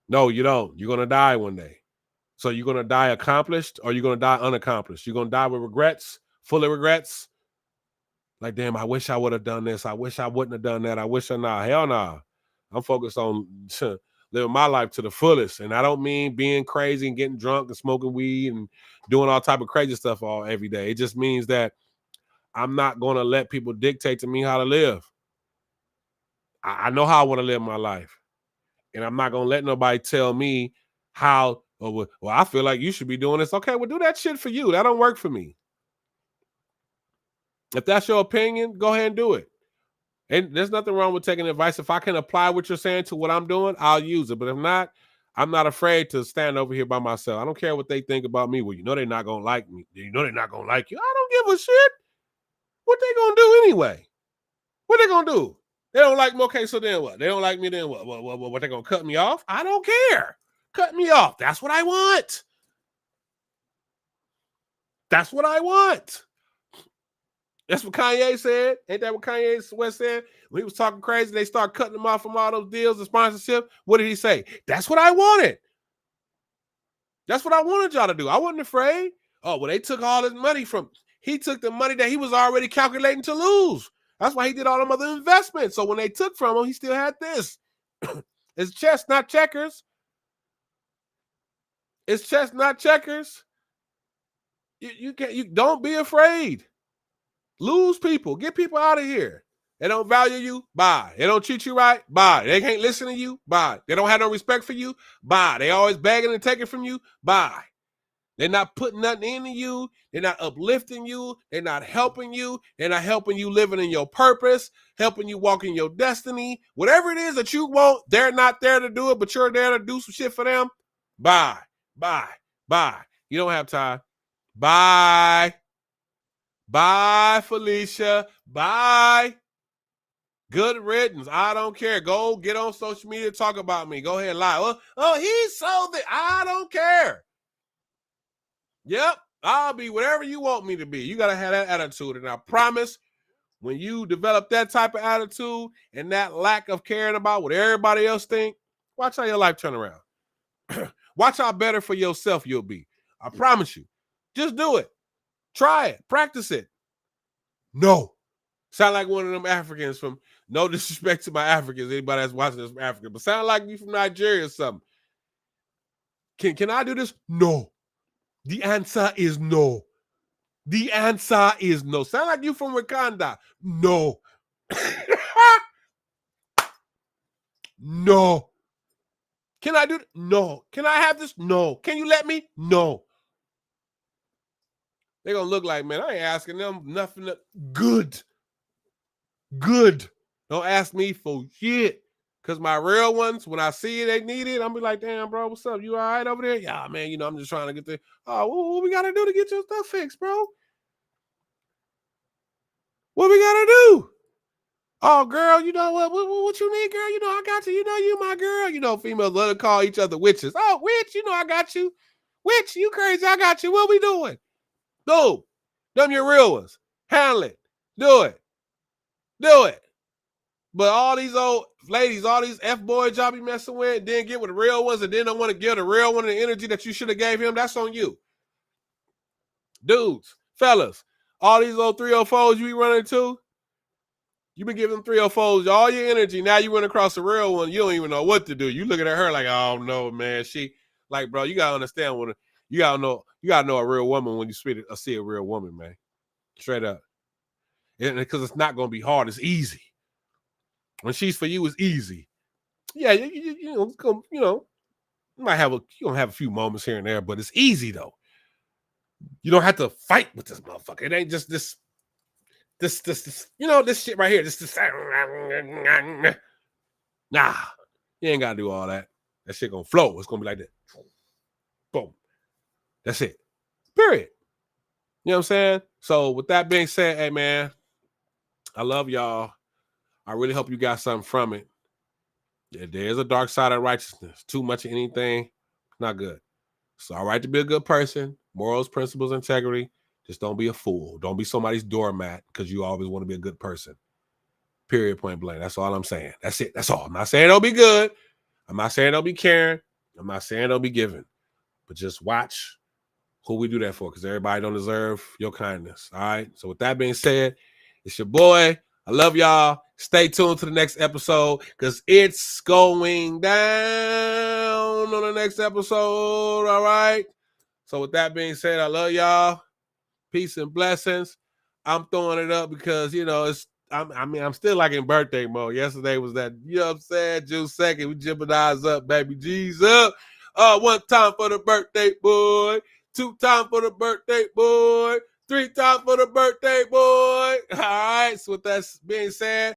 No, you don't. You're going to die one day. So you're going to die accomplished or you're going to die unaccomplished? You're going to die with regrets, full of regrets? Like, damn, I wish I would have done this. I wish I wouldn't have done that. I wish hell nah. I'm focused on living my life to the fullest. And I don't mean being crazy and getting drunk and smoking weed and doing all type of crazy stuff every day. It just means that I'm not going to let people dictate to me how to live. I know how I want to live my life. And I'm not going to let nobody tell me how, well, I feel like you should be doing this. Okay, well, do that shit for you. That don't work for me. If that's your opinion, go ahead and do it. And there's nothing wrong with taking advice. If I can apply what you're saying to what I'm doing, I'll use it. But if not, I'm not afraid to stand over here by myself. I don't care what they think about me. Well, they're not going to like me. They're not going to like you. I don't give a shit. What they going to do anyway? What they going to do? They don't like me. Okay, so then what? They don't like me, then what? What they going to cut me off? I don't care. Cut me off. That's what I want. That's what I want. That's what Kanye said. Ain't that what Kanye West said? When he was talking crazy, they start cutting him off from all those deals and sponsorship. What did he say? That's what I wanted. That's what I wanted y'all to do. I wasn't afraid. Oh, well, they took all his money he took the money that he was already calculating to lose. That's why he did all them other investments. So when they took from him, he still had this. It's chess, not checkers. It's chess, not checkers. You can't. You don't be afraid. Lose people. Get people out of here. They don't value you. Bye. They don't treat you right. Bye. They can't listen to you. Bye. They don't have no respect for you. Bye. They always begging and taking from you. Bye. They're not putting nothing into you. They're not uplifting you. They're not helping you. They're not helping you living in your purpose, helping you walk in your destiny. Whatever it is that you want, they're not there to do it, but you're there to do some shit for them. Bye. Bye. Bye. You don't have time. Bye. Bye, Felicia. Bye. Good riddance. I don't care. Go get on social media, talk about me. Go ahead and lie. Oh, he sold it. I don't care. Yep, I'll be whatever you want me to be. You got to have that attitude. And I promise, when you develop that type of attitude and that lack of caring about what everybody else think, watch how your life turn around. Watch how better for yourself you'll be. I promise you. Just do it. Try it. Practice it. No. Sound like one of them Africans from, no disrespect to my Africans, anybody that's watching this from Africa, but sound like you from Nigeria or something. Can I do this? No. The answer is no. The answer is no. Sound like you from Wakanda? No. No. Can I do it? No. Can I have this? No. Can you let me? No. They're going to look like, man, I ain't asking them nothing. Good. Good. Don't ask me for shit. Because my real ones, when I see it, they need it, I'm be like, damn, bro, what's up? You all right over there? Yeah, man, I'm just trying to get the, what we got to do to get your stuff fixed, bro? What we got to do? Oh, girl, you know what you need, girl? I got you. You my girl. Females love to call each other witches. Oh, witch, I got you. Witch, you crazy, I got you. What we doing? Do. Them your real ones. Handle it. Do it. Do it. But all these old ladies, all these F-boys y'all be messing with, then get with the real ones and then don't want to give the real one the energy that you should have gave him, that's on you. Dudes, fellas, all these old 304s you be running to, you been giving them 304s all your energy. Now you run across a real one, you don't even know what to do. You looking at her like, oh no, man. She like, bro, you gotta understand when you gotta know a real woman when you see a real woman, man. Straight up. And because it's not gonna be hard, it's easy. When she's for you, it's easy. Yeah, you might have you gonna have a few moments here and there, but it's easy though. You don't have to fight with this motherfucker. It ain't just this shit right here. This. Nah, you ain't gotta do all that. That shit gonna flow. It's gonna be like that. Boom. That's it. Period. You know what I'm saying? So with that being said, hey man, I love y'all. I really hope you got something from it. Yeah, there's a dark side of righteousness. Too much of anything, not good. It's all right to be a good person. Morals, principles, integrity. Just don't be a fool. Don't be somebody's doormat because you always want to be a good person. Period, point blank. That's all I'm saying. That's it. That's all. I'm not saying don't be good. I'm not saying don't be caring. I'm not saying don't be giving. But just watch who we do that for, because everybody don't deserve your kindness. All right? So with that being said, it's your boy. I love y'all. Stay tuned to the next episode because it's going down on the next episode. All right. So with that being said, I love y'all. Peace and blessings. I'm throwing it up because, I'm still like in birthday mode. Yesterday was that, you know what I'm saying? June 2nd, we Gemini's up, baby. G's up. One time for the birthday boy. 2 times for the birthday boy. 3 times for the birthday boy. All right. So with that being said,